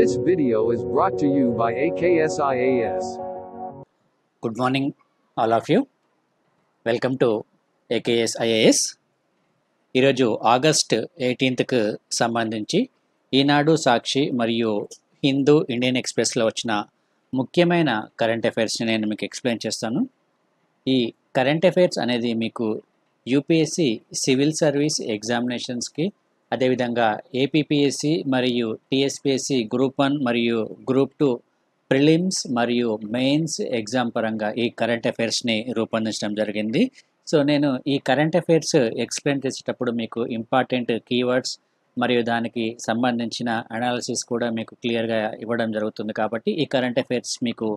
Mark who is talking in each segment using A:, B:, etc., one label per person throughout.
A: This video is brought to you by AKSIAS.
B: Good morning, all of you. Welcome to AKS IAS. ఈరోజు August 18కు సంబంధించి ఈనాడు సాక్షి మరియు Hindu Indian ఎక్స్ప్రెస్లో వచ్చిన ముఖ్యమైన current అఫైర్స్ని నేను మీకు ఎక్స్ప్లెయిన్ చేస్తాను. ఈ కరెంట్ అఫైర్స్ అనేది మీకు యూపీఎస్సి సివిల్ సర్వీస్ ఎగ్జామినేషన్స్కి, అదేవిధంగా ఏపీపీఎస్సి మరియు టీఎస్పీఎస్సి గ్రూప్ 1 మరియు గ్రూప్ 2 ప్రిలిమ్స్ మరియు మెయిన్స్ ఎగ్జామ్ పరంగా ఈ కరెంట్ అఫైర్స్ని రూపొందించడం జరిగింది. సో నేను ఈ కరెంట్ అఫైర్స్ ఎక్స్ప్లెయిన్ చేసేటప్పుడు మీకు ఇంపార్టెంట్ కీవర్డ్స్ మరియు దానికి సంబంధించిన అనాలిసిస్ కూడా మీకు క్లియర్గా ఇవ్వడం జరుగుతుంది. కాబట్టి ఈ కరెంట్ అఫైర్స్ మీకు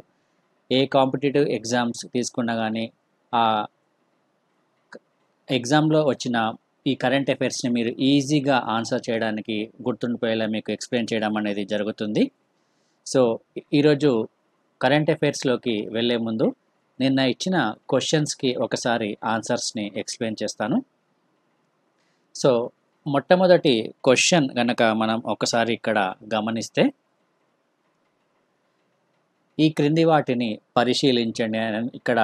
B: ఏ కాంపిటేటివ్ ఎగ్జామ్స్ తీసుకున్నా కానీ ఆ ఎగ్జామ్లో వచ్చిన ఈ కరెంట్ అఫైర్స్ని మీరు ఈజీగా ఆన్సర్ చేయడానికి గుర్తుండిపోయేలా మీకు ఎక్స్ప్లెయిన్ చేయడం అనేది జరుగుతుంది. సో ఈరోజు కరెంట్ అఫైర్స్లోకి వెళ్ళే ముందు నిన్న ఇచ్చిన క్వశ్చన్స్కి ఒకసారి ఆన్సర్స్ని ఎక్స్ప్లెయిన్ చేస్తాను. సో మొట్టమొదటి క్వశ్చన్ కనుక మనం ఒకసారి ఇక్కడ గమనిస్తే, ఈ క్రింది వాటిని పరిశీలించండి అని ఇక్కడ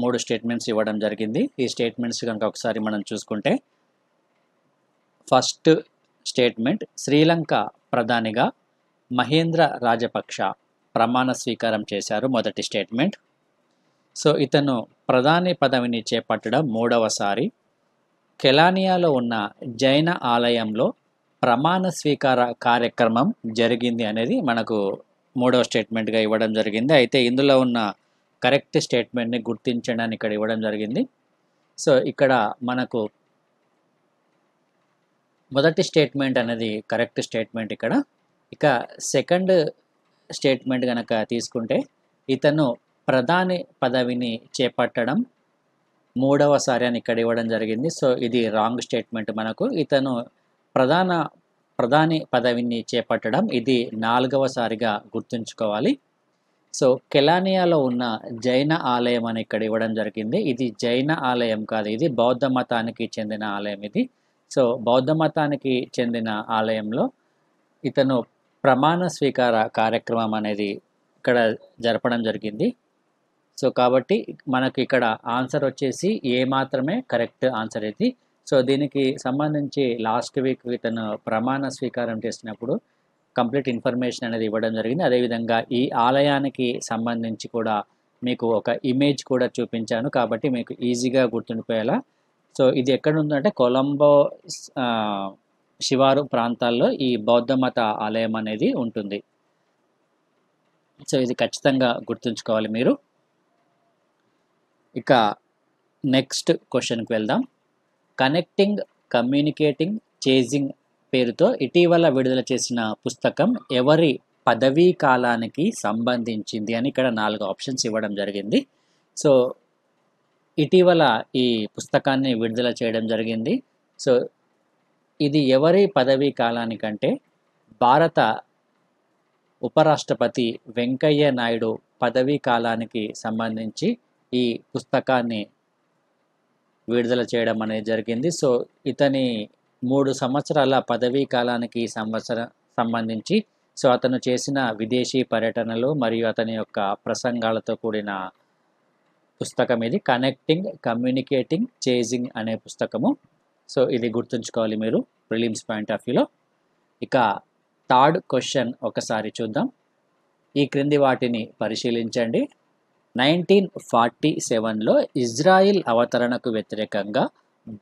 B: 3 స్టేట్మెంట్స్ ఇవ్వడం జరిగింది. ఈ స్టేట్మెంట్స్ కనుక ఒకసారి మనం చూసుకుంటే, ఫస్ట్ స్టేట్మెంట్, శ్రీలంక ప్రధానిగా మహేంద్ర రాజపక్ష ప్రమాణ స్వీకారం చేశారు. మొదటి స్టేట్మెంట్. సో ఇతను ప్రధాని పదవిని చేపట్టడం 3వసారి. కెలానియాలో ఉన్న జైన ఆలయంలో ప్రమాణ స్వీకార కార్యక్రమం జరిగింది అనేది మనకు 3వ స్టేట్మెంట్గా ఇవ్వడం జరిగింది. అయితే ఇందులో ఉన్న కరెక్ట్ స్టేట్మెంట్ని గుర్తించడానికి ఇక్కడ ఇవ్వడం జరిగింది. సో ఇక్కడ మనకు మొదటి స్టేట్మెంట్ అనేది కరెక్ట్ స్టేట్మెంట్ ఇక్కడ. ఇక సెకండ్ స్టేట్మెంట్ కనుక తీసుకుంటే, ఇతను ప్రధాని పదవిని చేపట్టడం 3వసారి అని ఇక్కడ ఇవ్వడం జరిగింది. సో ఇది రాంగ్ స్టేట్మెంట్ మనకు. ఇతను ప్రధాని పదవిని చేపట్టడం ఇది 4వసారిగా గుర్తుంచుకోవాలి. సో కెలానియాలో ఉన్న జైన ఆలయం అని ఇక్కడ ఇవ్వడం జరిగింది. ఇది జైన ఆలయం కాదు, ఇది బౌద్ధ మతానికి చెందిన ఆలయం ఇది. సో బౌద్ధ మతానికి చెందిన ఆలయంలో ఇతను ప్రమాణ స్వీకార కార్యక్రమం అనేది ఇక్కడ జరపడం జరిగింది. సో కాబట్టి మనకి ఇక్కడ ఆన్సర్ వచ్చేసి ఏ మాత్రమే కరెక్ట్ ఆన్సర్ ఇది. సో దీనికి సంబంధించి లాస్ట్ వీక్ ఇతను ప్రమాణ స్వీకారం చేసినప్పుడు కంప్లీట్ ఇన్ఫర్మేషన్ అనేది ఇవ్వడం జరిగింది. అదేవిధంగా ఈ ఆలయానికి సంబంధించి కూడా మీకు ఒక ఇమేజ్ కూడా చూపించాను, కాబట్టి మీకు ఈజీగా గుర్తుండిపోయేలా. సో ఇది ఎక్కడ ఉందంటే కొలంబో శివారు ప్రాంతాల్లో ఈ బౌద్ధ మత ఆలయం అనేది ఉంటుంది. సో ఇది ఖచ్చితంగా గుర్తుంచుకోవాలి మీరు. ఇక నెక్స్ట్ క్వశ్చన్కి వెళ్దాం. కనెక్టింగ్, కమ్యూనికేటింగ్, చేజింగ్ పేరుతో ఇటీవల విడుదల చేసిన పుస్తకం ఎవరి పదవీ కాలానికి సంబంధించింది అని ఇక్కడ 4 ఆప్షన్స్ ఇవ్వడం జరిగింది. సో ఇటీవల ఈ పుస్తకాన్ని విడుదల చేయడం జరిగింది. సో ఇది ఎవరి పదవీ కాలానికంటే, భారత ఉపరాష్ట్రపతి వెంకయ్య నాయుడు పదవీ కాలానికి సంబంధించి ఈ పుస్తకాన్ని విడుదల చేయడం అనేది జరిగింది. సో ఇతని 3 సంవత్సరాల పదవీ కాలానికి సంబంధించి సో అతను చేసిన విదేశీ పర్యటనలు మరియు అతని యొక్క ప్రసంగాలతో కూడిన పుస్తకం ఇది. కనెక్టింగ్, కమ్యూనికేటింగ్, చేజింగ్ అనే పుస్తకము. సో ఇది గుర్తుంచుకోవాలి మీరు ప్రిలిమ్స్ పాయింట్ ఆఫ్ వ్యూలో. ఇక థర్డ్ క్వశ్చన్ ఒకసారి చూద్దాం. ఈ క్రింది వాటిని పరిశీలించండి. 1947లో ఇజ్రాయిల్ అవతరణకు వ్యతిరేకంగా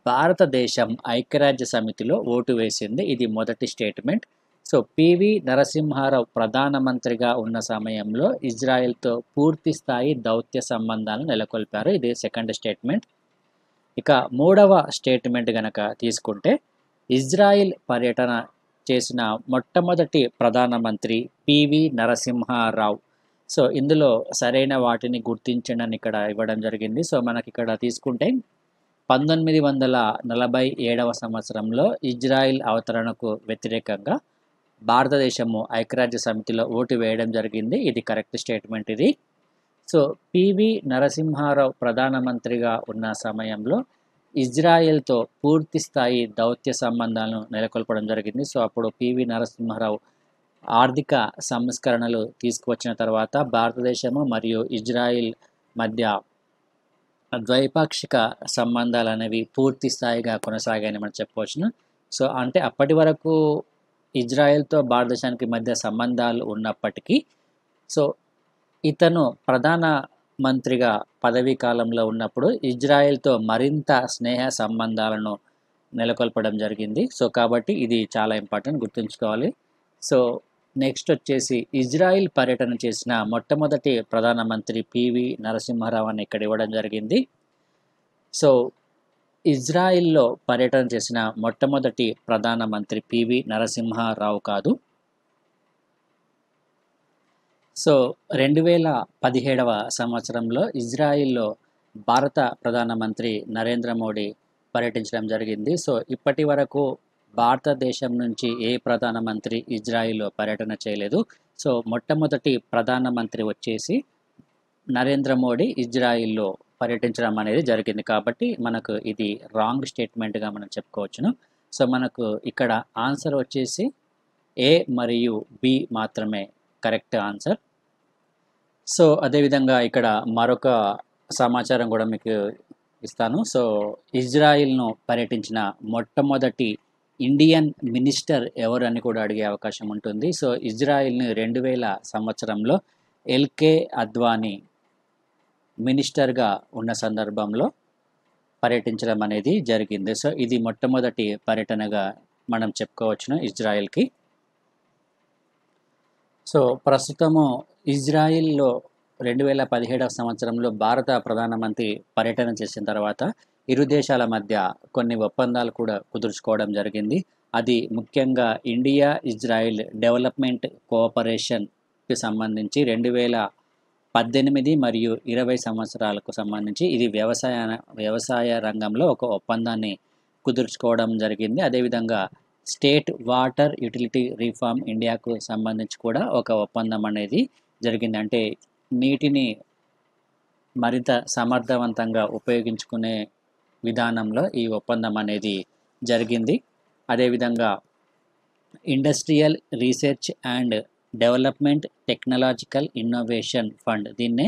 B: భారతదేశం ఐక్యరాజ్య సమితిలో ఓటు వేసింది. ఇది మొదటి స్టేట్మెంట్. సో పివి నరసింహారావు ప్రధానమంత్రిగా ఉన్న సమయంలో ఇజ్రాయెల్తో పూర్తి స్థాయి దౌత్య సంబంధాలను నెలకొల్పారు. ఇది సెకండ్ స్టేట్మెంట్. ఇక 3వ స్టేట్మెంట్ కనుక తీసుకుంటే, ఇజ్రాయిల్ పర్యటన చేసిన మొట్టమొదటి ప్రధానమంత్రి పివి నరసింహారావు. సో ఇందులో సరైన వాటిని గుర్తించండి ఇక్కడ ఇవ్వడం జరిగింది. సో మనకి ఇక్కడ తీసుకుంటే 1947వ సంవత్సరంలో ఇజ్రాయిల్ అవతరణకు వ్యతిరేకంగా భారతదేశము ఐక్యరాజ్య సమితిలో ఓటు వేయడం జరిగింది. ఇది కరెక్ట్ స్టేట్మెంట్ ఇది. సో పివి నరసింహారావు ప్రధానమంత్రిగా ఉన్న సమయంలో ఇజ్రాయెల్తో పూర్తి స్థాయి దౌత్య సంబంధాలను నెలకొల్పడం జరిగింది. సో అప్పుడు పివి నరసింహారావు ఆర్థిక సంస్కరణలు తీసుకువచ్చిన తర్వాత భారతదేశము మరియు ఇజ్రాయిల్ మధ్య ద్వైపాక్షిక సంబంధాలు అనేవి పూర్తి స్థాయిగా కొనసాగాయని మనం చెప్పవచ్చును. సో అంటే అప్పటి వరకు ఇజ్రాయెల్తో భారతదేశానికి మధ్య సంబంధాలు ఉన్నప్పటికీ సో ఇతను ప్రధాన మంత్రిగా పదవీ కాలంలో ఉన్నప్పుడు ఇజ్రాయెల్తో మరింత స్నేహ సంబంధాలను నెలకొల్పడం జరిగింది. సో కాబట్టి ఇది చాలా ఇంపార్టెంట్, గుర్తుంచుకోవాలి. సో నెక్స్ట్ వచ్చేసి ఇజ్రాయిల్ పర్యటన చేసిన మొట్టమొదటి ప్రధానమంత్రి పివి నరసింహారావు అని ఇక్కడ ఇవ్వడం జరిగింది. సో ఇజ్రాయిల్లో పర్యటన చేసిన మొట్టమొదటి ప్రధానమంత్రి పివి నరసింహారావు కాదు. సో 2017 సంవత్సరంలో ఇజ్రాయిల్లో భారత ప్రధానమంత్రి నరేంద్ర మోడీ పర్యటించడం జరిగింది. సో ఇప్పటి వరకు భారతదేశం నుంచి ఏ ప్రధానమంత్రి ఇజ్రాయిల్లో పర్యటన చేయలేదు. సో మొట్టమొదటి ప్రధానమంత్రి వచ్చేసి నరేంద్ర మోడీ ఇజ్రాయిల్లో పర్యటించడం అనేది జరిగింది. కాబట్టి మనకు ఇది రాంగ్ స్టేట్మెంట్గా మనం చెప్పుకోవచ్చును. సో మనకు ఇక్కడ ఆన్సర్ వచ్చేసి ఏ మరియు బి మాత్రమే కరెక్ట్ ఆన్సర్. సో అదేవిధంగా ఇక్కడ మరొక సమాచారం కూడా మీకు ఇస్తాను. సో ఇజ్రాయిల్ను పర్యటించిన మొట్టమొదటి ఇండియన్ మినిస్టర్ ఎవరు అని కూడా అడిగే అవకాశం ఉంటుంది. సో ఇజ్రాయిల్ని 2000 సంవత్సరంలో ఎల్కే అద్వానీ మినిస్టర్గా ఉన్న సందర్భంలో పర్యటించడం అనేది జరిగింది. సో ఇది మొట్టమొదటి పర్యటనగా మనం చెప్పుకోవచ్చును ఇజ్రాయిల్కి. సో ప్రస్తుతము ఇజ్రాయిల్లో 2017 సంవత్సరంలో భారత ప్రధానమంత్రి పర్యటన చేసిన తర్వాత ఇరు దేశాల మధ్య కొన్ని ఒప్పందాలు కూడా కుదుర్చుకోవడం జరిగింది. అది ముఖ్యంగా ఇండియా ఇజ్రాయిల్ డెవలప్మెంట్ కోఆపరేషన్కి సంబంధించి 2018 మరియు 20 సంవత్సరాలకు సంబంధించి ఇది వ్యవసాయ రంగంలో ఒక ఒప్పందాన్ని కుదుర్చుకోవడం జరిగింది. అదేవిధంగా స్టేట్ వాటర్ యూటిలిటీ రిఫార్మ్ ఇండియాకు సంబంధించి కూడా ఒక ఒప్పందం అనేది జరిగింది. అంటే నీటిని మరింత సమర్థవంతంగా ఉపయోగించుకునే విధానంలో ఈ ఒప్పందం అనేది జరిగింది. అదేవిధంగా industrial research and development technological innovation fund, దీన్నే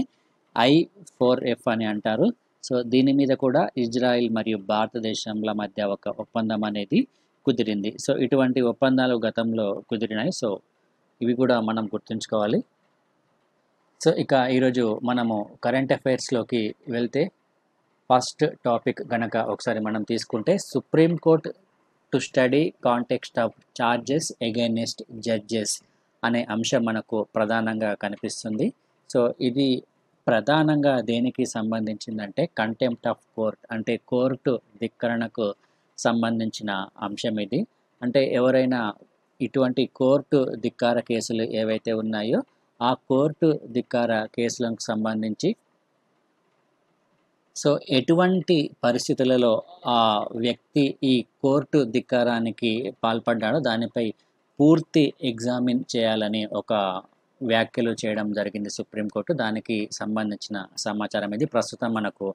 B: I4F అని అంటారు. సో దీని మీద కూడా ఇజ్రాయిల్ మరియు భారతదేశంల మధ్య ఒక ఒప్పందం అనేది కుదిరింది. సో ఇటువంటి ఒప్పందాలు గతంలో కుదిరినాయి. సో ఇవి కూడా మనం గుర్తుంచుకోవాలి. సో ఇక ఈరోజు మనము కరెంట్ అఫైర్స్లోకి వెళ్తే ఫస్ట్ టాపిక్ గనక ఒకసారి మనం తీసుకుంటే supreme court to study context of charges against judges అనే అంశం మనకు ప్రధానంగా కనిపిస్తుంది. సో ఇది ప్రధానంగా దేనికి సంబంధించిందంటే కంటెంప్ట్ ఆఫ్ కోర్ట్, అంటే కోర్టు ధిక్కరణకు సంబంధించిన అంశం ఇది. అంటే ఎవరైనా ఇటువంటి కోర్టు ధిక్కార కేసులు ఏవైతే ఉన్నాయో ఆ కోర్టు ధిక్కార కేసులకు సంబంధించి సో ఎటువంటి పరిస్థితులలో ఆ వ్యక్తి ఈ కోర్టు ధిక్కారానికి పాల్పడ్డాడో దానిపై పూర్తి ఎగ్జామిన్ చేయాలని ఒక వ్యాఖ్యలు చేయడం జరిగింది సుప్రీంకోర్టు. దానికి సంబంధించిన సమాచారం ఇది. ప్రస్తుతం మనకు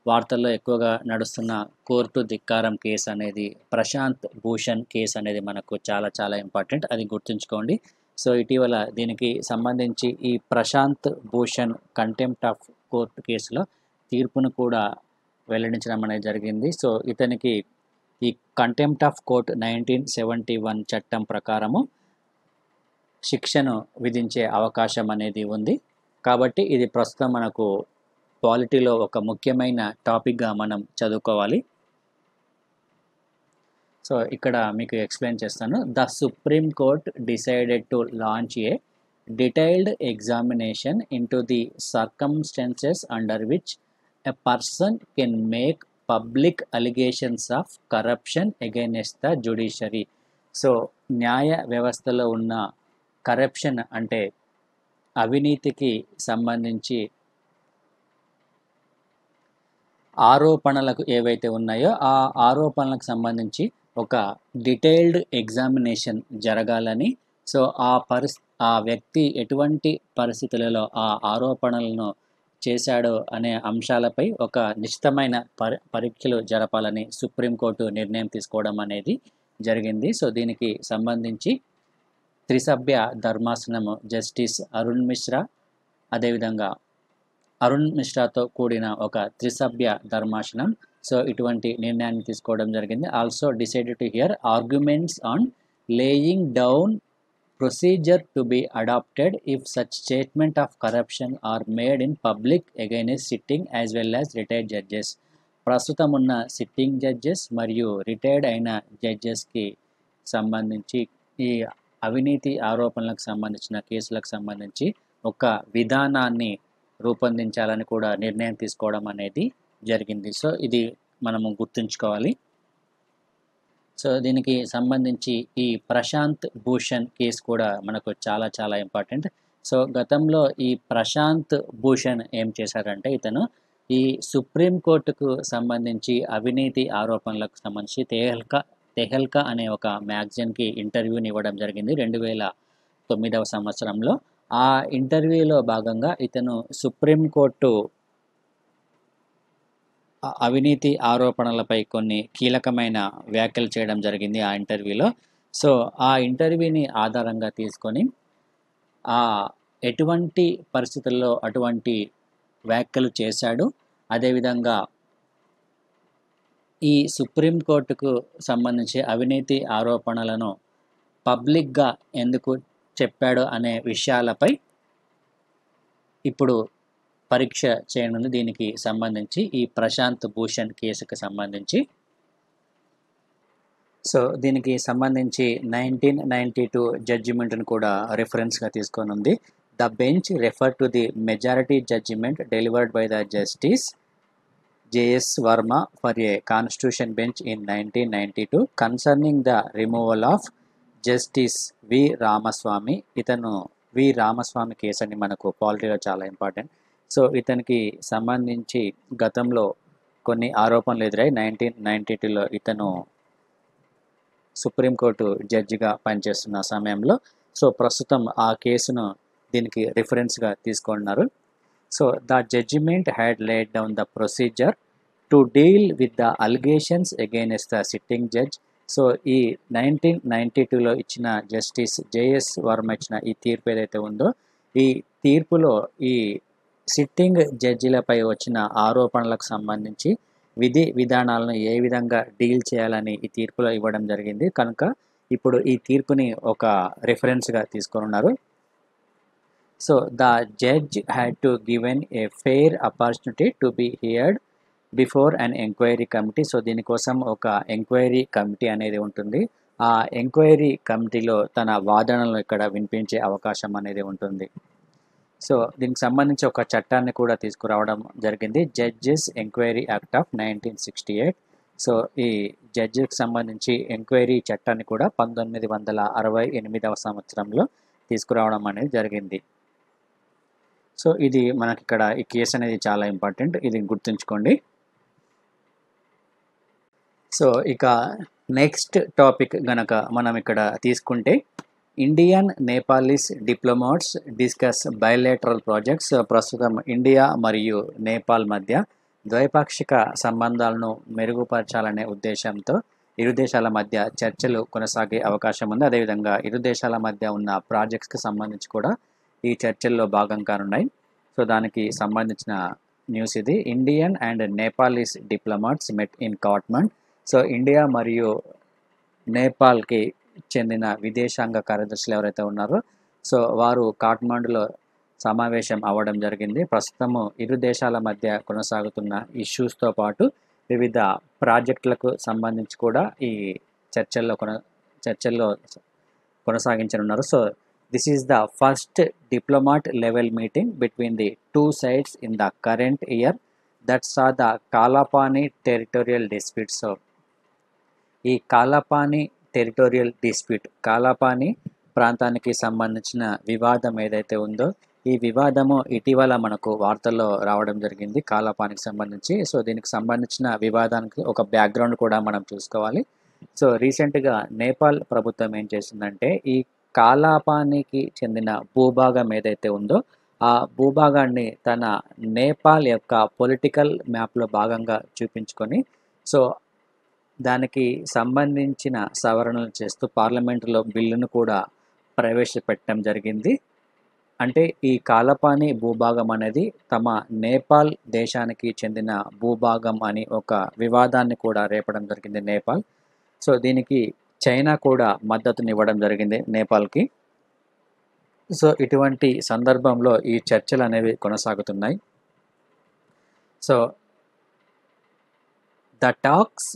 B: వార్తల్లో ఎక్కువగా నడుస్తున్న కోర్టు ధిక్కారం కేసు అనేది ప్రశాంత్ భూషణ్ కేసు అనేది మనకు చాలా చాలా ఇంపార్టెంట్, అది గుర్తుంచుకోండి. సో ఇటీవల దీనికి సంబంధించి ఈ Prashant Bhushan contempt of court కేసులో తీర్పును కూడా వెల్లడించడం అనేది జరిగింది. సో ఇతనికి ఈ కంటెంప్ట్ ఆఫ్ కోర్ట్ 1971 చట్టం ప్రకారము శిక్షను విధించే అవకాశం అనేది ఉంది. కాబట్టి ఇది ప్రస్తుతం మనకు పాలిటీలో ఒక ముఖ్యమైన టాపిక్గా మనం చదువుకోవాలి. సో ఇక్కడ మీకు ఎక్స్ప్లెయిన్ చేస్తాను. The supreme court decided to launch A detailed examination into the circumstances under which a person can make public allegations of corruption against the judiciary. So న్యాయ వ్యవస్థలో ఉన్న కరప్షన్ అంటే అవినీతికి సంబంధించి ఆరోపణలకు ఏవైతే ఉన్నాయో ఆ ఆరోపణలకు సంబంధించి ఒక డీటెయిల్డ్ ఎగ్జామినేషన్ జరగాలని, సో ఆ వ్యక్తి ఎటువంటి పరిస్థితులలో ఆ ఆరోపణలను చేశాడో అనే అంశాలపై ఒక నిశ్చితమైన పరీక్షలు జరపాలని సుప్రీంకోర్టు నిర్ణయం తీసుకోవడం అనేది జరిగింది. సో దీనికి సంబంధించి త్రిసభ్య ధర్మాసనము జస్టిస్ అరుణ్ మిశ్రా, అదేవిధంగా అరుణ్ మిశ్రాతో కూడిన ఒక త్రిసభ్య ధర్మాసనం సో ఇటువంటి నిర్ణయాన్ని తీసుకోవడం జరిగింది. Also decided to hear arguments on laying down procedure to be adopted if such statement of corruption are made in public against sitting as well as retired judges. ప్రస్తుతం ఉన్న సిట్టింగ్ జడ్జెస్ మరియు retired అయిన జడ్జెస్కి సంబంధించి ఈ అవినీతి ఆరోపణలకు సంబంధించిన కేసులకు సంబంధించి ఒక విధానాన్ని రూపొందించాలని కూడా నిర్ణయం తీసుకోవడం అనేది జరిగింది. సో ఇది మనము గుర్తుంచుకోవాలి. సో దీనికి సంబంధించి ఈ ప్రశాంత్ భూషణ్ కేసు కూడా మనకు చాలా చాలా ఇంపార్టెంట్. సో గతంలో ఈ ప్రశాంత్ భూషణ్ ఏం చేశారంటే ఇతను ఈ సుప్రీంకోర్టుకు సంబంధించి అవినీతి ఆరోపణలకు సంబంధించి తెహల్కా అనే ఒక మ్యాగజైన్కి ఇంటర్వ్యూని ఇవ్వడం జరిగింది 2009వ సంవత్సరంలో. ఆ ఇంటర్వ్యూలో భాగంగా ఇతను సుప్రీంకోర్టు అవినీతి ఆరోపణలపై కొన్ని కీలకమైన వ్యాఖ్యలు చేయడం జరిగింది ఆ ఇంటర్వ్యూలో. సో ఆ ఇంటర్వ్యూని ఆధారంగా తీసుకొని ఎటువంటి పరిస్థితుల్లో అటువంటి వ్యాఖ్యలు చేశాడు, అదేవిధంగా ఈ సుప్రీంకోర్టుకు సంబంధించి అవినీతి ఆరోపణలను పబ్లిక్గా ఎందుకు చెప్పాడు అనే విషయాలపై ఇప్పుడు పరీక్ష చేయనుంది. దీనికి సంబంధించి ఈ ప్రశాంత్ భూషణ్ కేసుకు సంబంధించి సో దీనికి సంబంధించి 1992 జడ్జిమెంట్ను కూడా రెఫరెన్స్గా తీసుకొని ఉంది. The bench refer to the majority judgment delivered by the justice JS Verma for a constitution bench in 1992 concerning the removal of justice V Ramaswamy. ఇతను వి రామస్వామి కేసు అని మనకు పాలిటీలో చాలా ఇంపార్టెంట్. సో ఇతనికి సంబంధించి గతంలో కొన్ని ఆరోపణలు ఎదురై 1992లో ఇతను సుప్రీంకోర్టు జడ్జిగా పనిచేస్తున్న సమయంలో సో ప్రస్తుతం ఆ కేసును దీనికి రిఫరెన్స్గా తీసుకున్నారు. So the judgment had laid down the procedure to deal with the allegations against the sitting judge. So ఈ 1992లో ఇచ్చిన జస్టిస్ జేఎస్ వర్మ ఇచ్చిన ఈ తీర్పు ఏదైతే ఉందో ఈ తీర్పులో ఈ సిట్టింగ్ జడ్జిలపై వచ్చిన ఆరోపణలకు సంబంధించి విధి విధానాలను ఏ విధంగా డీల్ చేయాలని ఈ తీర్పులో ఇవ్వడం జరిగింది. కనుక ఇప్పుడు ఈ తీర్పుని ఒక రెఫరెన్స్గా తీసుకున్నారు. So the judge had to given a fair opportunity to be heard before an enquiry committee. So దీనికోసం ఒక ఎంక్వైరీ కమిటీ అనేది ఉంటుంది. ఆ ఎంక్వైరీ కమిటీలో తన వాదనలను ఇక్కడ వినిపించే అవకాశం అనేది ఉంటుంది. సో దీనికి సంబంధించి ఒక చట్టాన్ని కూడా తీసుకురావడం జరిగింది, judges enquiry act of 1968. So ఈ జడ్జికి సంబంధించి ఎంక్వైరీ చట్టాన్ని కూడా 1968వ సంవత్సరంలో తీసుకురావడం అనేది జరిగింది. సో ఇది మనకి ఇక్కడ ఈ కేసు అనేది చాలా ఇంపార్టెంట్, ఇది గుర్తుంచుకోండి. సో ఇక నెక్స్ట్ టాపిక్ గనక మనం ఇక్కడ తీసుకుంటే Indian Nepalese diplomats discuss bilateral projects. ప్రస్తుతం ఇండియా మరియు నేపాల్ మధ్య ద్వైపాక్షిక సంబంధాలను మెరుగుపరచాలనే ఉద్దేశంతో ఇరు దేశాల మధ్య చర్చలు కొనసాగే అవకాశం ఉంది. అదేవిధంగా ఇరు దేశాల మధ్య ఉన్న ప్రాజెక్ట్స్కి సంబంధించి కూడా ఈ చర్చల్లో భాగం కానున్నాయి. సో దానికి సంబంధించిన న్యూస్ ఇది. Indian and Nepalese diplomats met in Kathmandu. So India మరియు నేపాల్కి చెందిన విదేశాంగ కార్యదర్శులు ఎవరైతే ఉన్నారో సో వారు కాఠ్మండులో సమావేశం అవ్వడం జరిగింది. ప్రస్తుతము ఇరు దేశాల మధ్య కొనసాగుతున్న ఇష్యూస్తో పాటు వివిధ ప్రాజెక్టులకు సంబంధించి కూడా ఈ చర్చల్లో కొనసాగించనున్నారు. So this is the first diplomat level meeting between the two sides in the current year that saw the Kalapani territorial dispute. So ఈ కాలాపాని టెరిటోరియల్ డిస్ప్యూట్, కాలాపాని ప్రాంతానికి సంబంధించిన వివాదం ఏదైతే ఉందో ఈ వివాదము ఇటీవల మనకు వార్తల్లో రావడం జరిగింది కాలాపానికి సంబంధించి. సో దీనికి సంబంధించిన వివాదానికి ఒక బ్యాక్గ్రౌండ్ కూడా మనం చూసుకోవాలి. సో రీసెంట్గా నేపాల్ ప్రభుత్వం ఏం చేసిందంటే ఈ కాలాపానికి చెందిన భూభాగం ఏదైతే ఉందో ఆ భూభాగాన్ని తన నేపాల్ యొక్క పొలిటికల్ మ్యాప్లో భాగంగా చూపించుకొని సో దానికి సంబంధించిన సవరణలు చేస్తూ పార్లమెంటులో బిల్లును కూడా ప్రవేశపెట్టడం జరిగింది. అంటే ఈ కాలపాని భూభాగం అనేది తమ నేపాల్ దేశానికి చెందిన భూభాగం అని ఒక వివాదాన్ని కూడా రేపడం జరిగింది నేపాల్. సో దీనికి చైనా కూడా మద్దతునివ్వడం జరిగింది నేపాల్కి. సో ఇటువంటి సందర్భంలో ఈ చర్చలు అనేవి కొనసాగుతున్నాయి. So the talks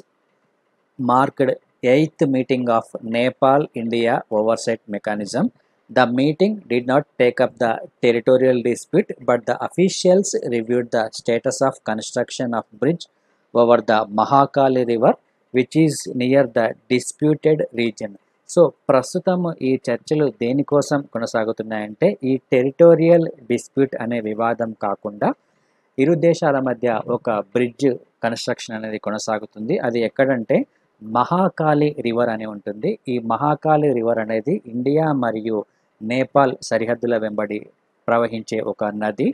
B: marked 8th meeting of Nepal-India Oversight Mechanism. The meeting did not take up the territorial dispute, but the officials reviewed the status of construction of bridge over the Mahakali River, which is near the disputed region. So ప్రస్తుతం ఈ చర్చలు దేనికోసం కొనసాగుతున్నాయంటే ఈ territorial dispute అనే వివాదం కాకుండా ఇరు దేశాల మధ్య ఒక బ్రిడ్జ్ కన్స్ట్రక్షన్ అనేది కొనసాగుతుంది. అది ఎక్కడంటే మహాకాళి రివర్ అని ఉంటుంది. ఈ మహాకాళి రివర్ అనేది ఇండియా మరియు నేపాల్ సరిహద్దుల వెంబడి ప్రవహించే ఒక నది.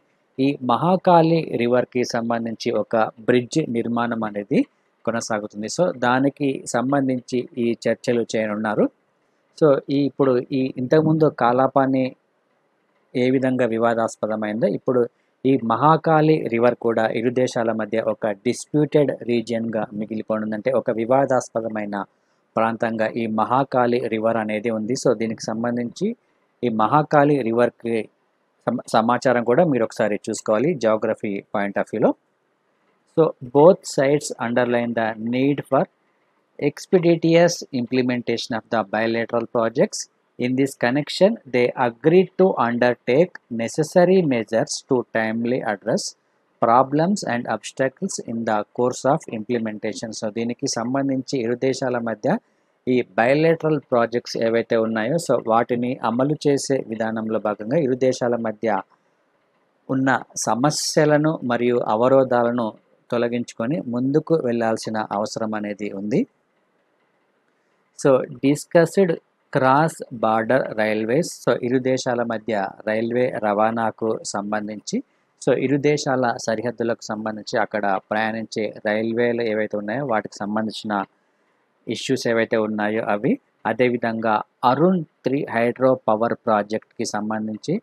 B: ఈ మహాకాళి రివర్కి సంబంధించి ఒక బ్రిడ్జ్ నిర్మాణం అనేది కొనసాగుతుంది. సో దానికి సంబంధించి ఈ చర్చలు చేయనున్నారు. సో ఇప్పుడు ఇంతకుముందు కాలాపాని ఏ విధంగా వివాదాస్పదమైందో ఇప్పుడు ఈ మహాకాళి రివర్ కూడా ఇరు దేశాల మధ్య ఒక డిస్ప్యూటెడ్ రీజియన్గా మిగిలిపోనుందంటే ఒక వివాదాస్పదమైన ప్రాంతంగా ఈ మహాకాళి రివర్ అనేది ఉంది. సో దీనికి సంబంధించి ఈ మహాకాళి రివర్కి సమాచారం కూడా మీరు ఒకసారి చూసుకోవాలి జాగ్రఫీ పాయింట్ ఆఫ్ వ్యూలో. So both sides underline the need for expeditious implementation of the bilateral projects. In this connection, they agreed to undertake necessary measures to timely address problems and obstacles in the course of implementation. So దీనికి సంబంధించి ఇరు దేశాల మధ్య ఈ bilateral projects ఏవైతే ఉన్నాయో so వాటిని అమలు చేసే విధానంలో భాగంగా ఇరు దేశాల మధ్య ఉన్న సమస్యలను మరియు అవరోధాలను తొలగించుకొని ముందుకు వెళ్ళాల్సిన అవసరం అనేది ఉంది. So discussed cross border railways. So ఇరు దేశాల మధ్య రైల్వే రవాణాకు సంబంధించి సో ఇరు దేశాల సరిహద్దులకు సంబంధించి అక్కడ ప్రయాణించే రైల్వేలు ఏవైతే ఉన్నాయో వాటికి సంబంధించిన ఇష్యూస్ ఏవైతే ఉన్నాయో అవి, అదేవిధంగా అరుణ్ 3 హైడ్రో పవర్ ప్రాజెక్ట్కి సంబంధించి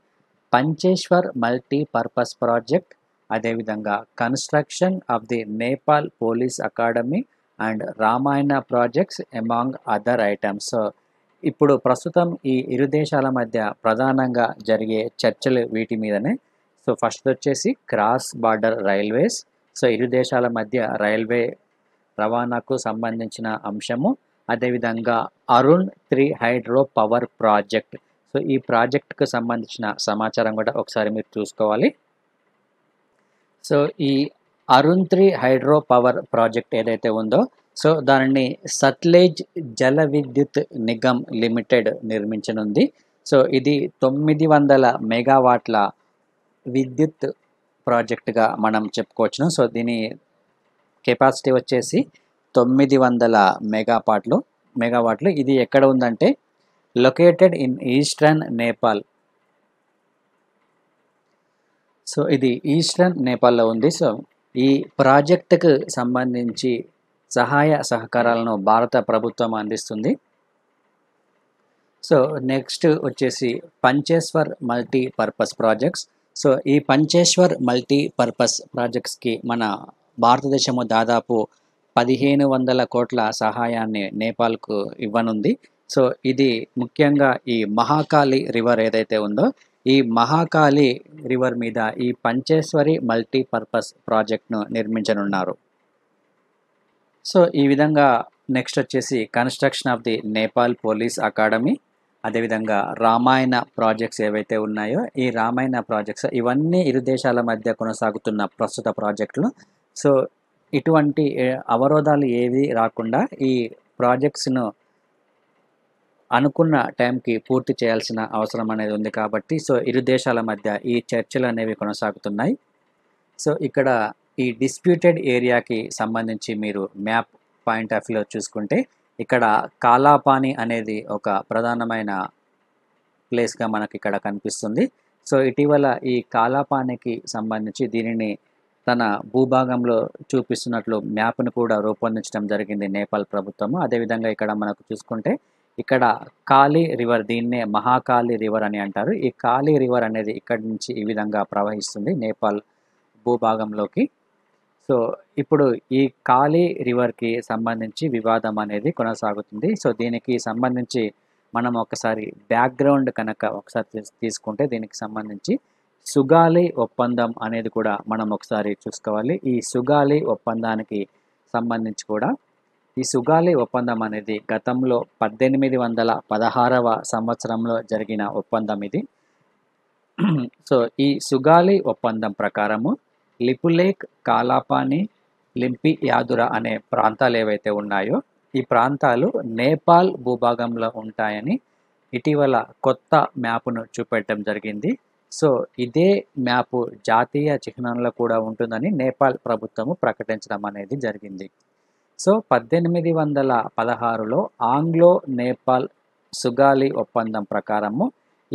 B: పంచేశ్వర్ మల్టీపర్పస్ ప్రాజెక్ట్, అదేవిధంగా construction of the Nepal police academy and Ramayana projects among other items. So ఇప్పుడు ప్రస్తుతం ఈ ఇరు దేశాల మధ్య ప్రధానంగా జరిగే చర్చలు వీటి మీదనే. సో ఫస్ట్ వచ్చేసి క్రాస్ బార్డర్ రైల్వేస్. సో ఇరు దేశాల మధ్య రైల్వే రవాణాకు సంబంధించిన అంశము, అదేవిధంగా Arun 3 hydro power project. So ఈ ప్రాజెక్ట్కు సంబంధించిన సమాచారం కూడా ఒకసారి మీరు చూసుకోవాలి. సో ఈ అరుణ్ 3 హైడ్రో పవర్ ప్రాజెక్ట్ ఏదైతే ఉందో సో దానిని సట్లెజ్ జల విద్యుత్ నిగమ్ లిమిటెడ్ నిర్మించనుంది. సో ఇది 900 మెగావాట్ల విద్యుత్ ప్రాజెక్టుగా మనం చెప్పుకోవచ్చును. సో దీని కెపాసిటీ వచ్చేసి 900 మెగావాట్లు. ఇది ఎక్కడ ఉందంటే located in eastern Nepal. So ఇది ఈస్టర్న్ నేపాల్లో ఉంది. సో ఈ ప్రాజెక్టుకు సంబంధించి సహాయ సహకారాలను భారత ప్రభుత్వం అందిస్తుంది. సో నెక్స్ట్ వచ్చేసి పంచేశ్వర్ మల్టీపర్పస్ ప్రాజెక్ట్స్. సో ఈ పంచేశ్వర్ మల్టీపర్పస్ ప్రాజెక్ట్స్కి మన భారతదేశము దాదాపు 1500 కోట్ల సహాయాన్ని నేపాల్కు ఇవ్వనుంది. సో ఇది ముఖ్యంగా ఈ మహాకాళి రివర్ ఏదైతే ఉందో ఈ మహాకాళి రివర్ మీద ఈ పంచేశ్వరి మల్టీపర్పస్ ప్రాజెక్ట్ను నిర్మించనున్నారు. సో ఈ విధంగా నెక్స్ట్ వచ్చేసి construction of the Nepal police academy, అదేవిధంగా రామాయణ ప్రాజెక్ట్స్ ఏవైతే ఉన్నాయో ఈ రామాయణ ప్రాజెక్ట్స్ ఇవన్నీ ఇరు దేశాల మధ్య కొనసాగుతున్న ప్రస్తుత ప్రాజెక్టులు. సో ఇటువంటి అవరోధాలు ఏవి రాకుండా ఈ ప్రాజెక్ట్స్ను అనుకున్న టైంకి పూర్తి చేయాల్సిన అవసరం అనేది ఉంది కాబట్టి సో ఇరు దేశాల మధ్య ఈ చర్చలు అనేవి కొనసాగుతున్నాయి. సో ఇక్కడ ఈ డిస్ప్యూటెడ్ ఏరియాకి సంబంధించి మీరు మ్యాప్ పాయింట్ ఆఫ్ వ్యూలో చూసుకుంటే ఇక్కడ కాలాపాని అనేది ఒక ప్రధానమైన ప్లేస్గా మనకి ఇక్కడ కనిపిస్తుంది. సో ఇటీవల ఈ కాలాపానికి సంబంధించి దీనిని తన భూభాగంలో చూపిస్తున్నట్లు మ్యాప్ను కూడా రూపొందించడం జరిగింది నేపాల్ ప్రభుత్వము. అదేవిధంగా ఇక్కడ మనకు చూసుకుంటే ఇక్కడ కాళీ రివర్, దీన్నే మహాకాళి రివర్ అని అంటారు. ఈ కాళీ రివర్ అనేది ఇక్కడి నుంచి ఈ విధంగా ప్రవహిస్తుంది నేపాల్ భూభాగంలోకి. సో ఇప్పుడు ఈ కాళీ రివర్కి సంబంధించి వివాదం అనేది కొనసాగుతుంది. సో దీనికి సంబంధించి మనం ఒకసారి బ్యాక్గ్రౌండ్ కనుక ఒకసారి తీసుకుంటే దీనికి సంబంధించి సుగాలి ఒప్పందం అనేది కూడా మనం ఒకసారి చూసుకోవాలి. ఈ సుగాలి ఒప్పందానికి సంబంధించి కూడా ఈ సుగాలి ఒప్పందం అనేది గతంలో 1816వ సంవత్సరంలో జరిగిన ఒప్పందం ఇది. సో ఈ సుగాలి ఒప్పందం ప్రకారము లిపులేక్, కాలాపాని, లింపియాదురా అనే ప్రాంతాలు ఏవైతే ఉన్నాయో ఈ ప్రాంతాలు నేపాల్ భూభాగంలో ఉంటాయని ఇటీవల కొత్త మ్యాప్ను చూపెట్టడం జరిగింది. సో ఇదే మ్యాప్ జాతీయ చిహ్నంలో కూడా ఉంటుందని నేపాల్ ప్రభుత్వము ప్రకటించడం అనేది జరిగింది. సో 1816లో ఆంగ్లో నేపాల్ సుగాలి ఒప్పందం ప్రకారము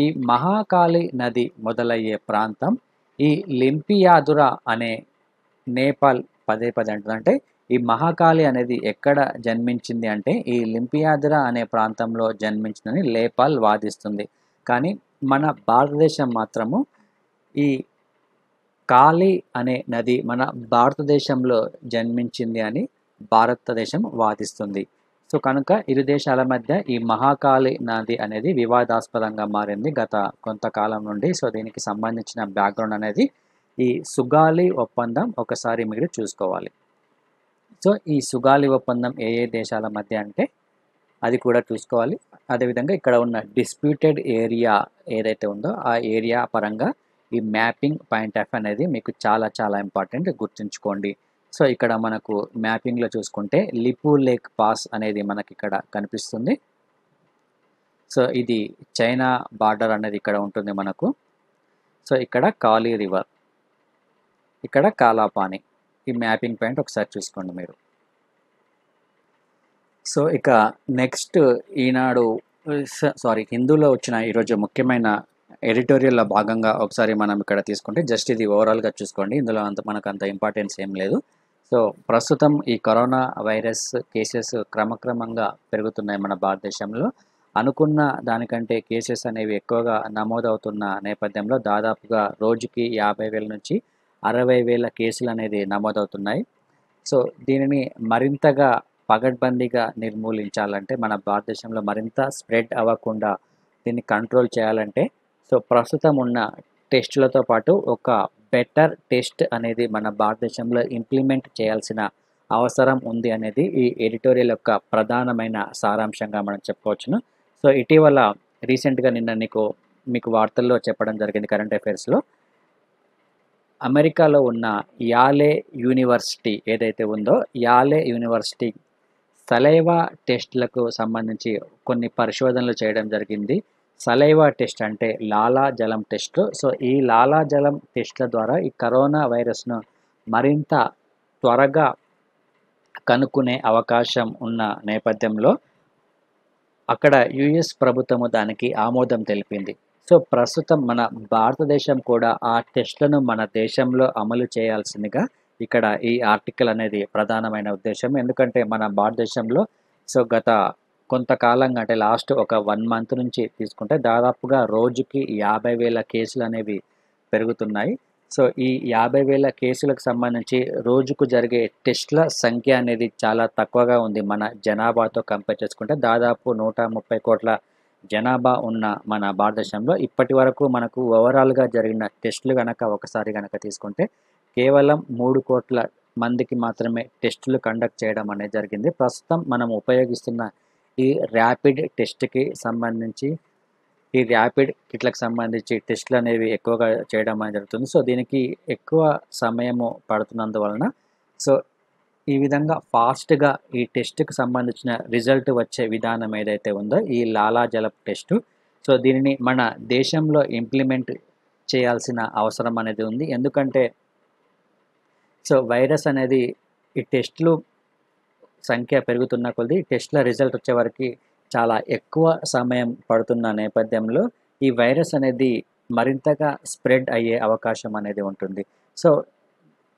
B: ఈ మహాకాళి నది మొదలయ్యే ప్రాంతం ఈ లింపియాదురా అనే నేపాల్ పదే అంటుందంటే ఈ మహాకాళి అనేది ఎక్కడ జన్మించింది అంటే ఈ లింపియాదురా అనే ప్రాంతంలో జన్మించిందని నేపాల్ వాదిస్తుంది. కానీ మన భారతదేశం మాత్రము ఈ కాళి అనే నది మన భారతదేశంలో జన్మించింది అని భారతదేశం వాదిస్తుంది. సో కనుక ఇరు దేశాల మధ్య ఈ మహాకాళి నది అనేది వివాదాస్పదంగా మారింది గత కొంతకాలం నుండి. సో దీనికి సంబంధించిన బ్యాక్గ్రౌండ్ అనేది ఈ సుగాలి ఒప్పందం ఒకసారి మీరు చూసుకోవాలి. సో ఈ సుగాలి ఒప్పందం ఏ దేశాల మధ్య అంటే అది కూడా చూసుకోవాలి. అదేవిధంగా ఇక్కడ ఉన్న డిస్ప్యూటెడ్ ఏరియా ఏదైతే ఉందో ఆ ఏరియా పరంగా ఈ మ్యాపింగ్ పాయింట్ ఆఫ్ అనేది మీకు చాలా ఇంపార్టెంట్, గుర్తుంచుకోండి. సో ఇక్కడ మనకు మ్యాపింగ్లో చూసుకుంటే లిపు లేక్ పాస్ అనేది మనకి ఇక్కడ కనిపిస్తుంది. సో ఇది చైనా బార్డర్ అనేది ఇక్కడ ఉంటుంది మనకు. సో ఇక్కడ కాళీ రివర్, ఇక్కడ కాలాపాని, ఈ మ్యాపింగ్ పాయింట్ ఒకసారి చూసుకోండి మీరు. సో ఇక నెక్స్ట్ ఈనాడు హిందూలో వచ్చిన ఈరోజు ముఖ్యమైన ఎడిటోరియల్లో భాగంగా ఒకసారి మనం ఇక్కడ తీసుకుంటే జస్ట్ ఇది ఓవరాల్గా చూసుకోండి. ఇందులో మనకు అంత ఇంపార్టెన్స్ ఏం లేదు. సో ప్రస్తుతం ఈ కరోనా వైరస్ కేసెస్ క్రమక్రమంగా పెరుగుతున్నాయి మన భారతదేశంలో. అనుకున్న దానికంటే కేసెస్ అనేవి ఎక్కువగా నమోదవుతున్న నేపథ్యంలో దాదాపుగా రోజుకి 50,000 నుంచి 60,000 కేసులు అనేది నమోదవుతున్నాయి. సో దీనిని మరింతగా పగడ్బందీగా నిర్మూలించాలంటే మన భారతదేశంలో మరింత స్ప్రెడ్ అవ్వకుండా దీన్ని కంట్రోల్ చేయాలంటే సో ప్రస్తుతం ఉన్న టెస్టులతో పాటు ఒక బెటర్ టెస్ట్ అనేది మన భారతదేశంలో ఇంప్లిమెంట్ చేయాల్సిన అవసరం ఉంది అనేది ఈ ఎడిటోరియల్ యొక్క ప్రధానమైన సారాంశంగా మనం చెప్పుకోవచ్చును. సో ఇటీవల రీసెంట్గా నిన్న మీకు వార్తల్లో చెప్పడం జరిగింది కరెంట్ అఫైర్స్లో, అమెరికాలో ఉన్న యాలే యూనివర్సిటీ ఏదైతే ఉందో యాలే యూనివర్సిటీ సలైవా టెస్ట్లకు సంబంధించి కొన్ని పరిశోధనలు చేయడం జరిగింది. సలైవా టెస్ట్ అంటే లాలాజలం టెస్ట్లు. సో ఈ లాలాజలం టెస్ట్ల ద్వారా ఈ కరోనా వైరస్ను మరింత త్వరగా కనుక్కునే అవకాశం ఉన్న నేపథ్యంలో అక్కడ యుఎస్ ప్రభుత్వము దానికి ఆమోదం తెలిపింది. సో ప్రస్తుతం మన భారతదేశం కూడా ఆ టెస్ట్లను మన దేశంలో అమలు చేయాల్సిందిగా ఇక్కడ ఈ ఆర్టికల్ అనేది ప్రధానమైన ఉద్దేశం. ఎందుకంటే మన భారతదేశంలో సో గత కొంతకాలంగా అంటే లాస్ట్ ఒక 1 month నుంచి తీసుకుంటే దాదాపుగా రోజుకి 50,000 కేసులు అనేవి పెరుగుతున్నాయి. సో ఈ 50,000 కేసులకు సంబంధించి రోజుకు జరిగే టెస్ట్ల సంఖ్య అనేది చాలా తక్కువగా ఉంది మన జనాభాతో కంపేర్ చేసుకుంటే. దాదాపు 130 కోట్ల జనాభా ఉన్న మన భారతదేశంలో ఇప్పటి వరకు మనకు ఓవరాల్గా జరిగిన టెస్టులు ఒకసారి తీసుకుంటే కేవలం 3 కోట్ల మందికి మాత్రమే టెస్టులు కండక్ట్ చేయడం అనేది జరిగింది. ప్రస్తుతం మనం ఉపయోగిస్తున్న ఈ ర్యాపిడ్ టెస్ట్కి సంబంధించి ఈ ర్యాపిడ్ కిట్లకు సంబంధించి టెస్టులు అనేవి ఎక్కువగా చేయడం అనేది జరుగుతుంది. సో దీనికి ఎక్కువ సమయము పడుతున్నందువలన సో ఈ విధంగా ఫాస్ట్గా ఈ టెస్ట్కి సంబంధించిన రిజల్ట్ వచ్చే విధానం ఏదైతే ఉందో ఈ లాలాజలం టెస్టు, సో దీనిని మన దేశంలో ఇంప్లిమెంట్ చేయాల్సిన అవసరం అనేది ఉంది. ఎందుకంటే సో వైరస్ అనేది ఈ టెస్టులు సంఖ్య పెరుగుతున్న కొద్దీ టెస్ట్ల రిజల్ట్ వచ్చే వరకు చాలా ఎక్కువ సమయం పడుతున్న నేపథ్యంలో ఈ వైరస్ అనేది మరింతగా స్ప్రెడ్ అయ్యే అవకాశం అనేది ఉంటుంది. సో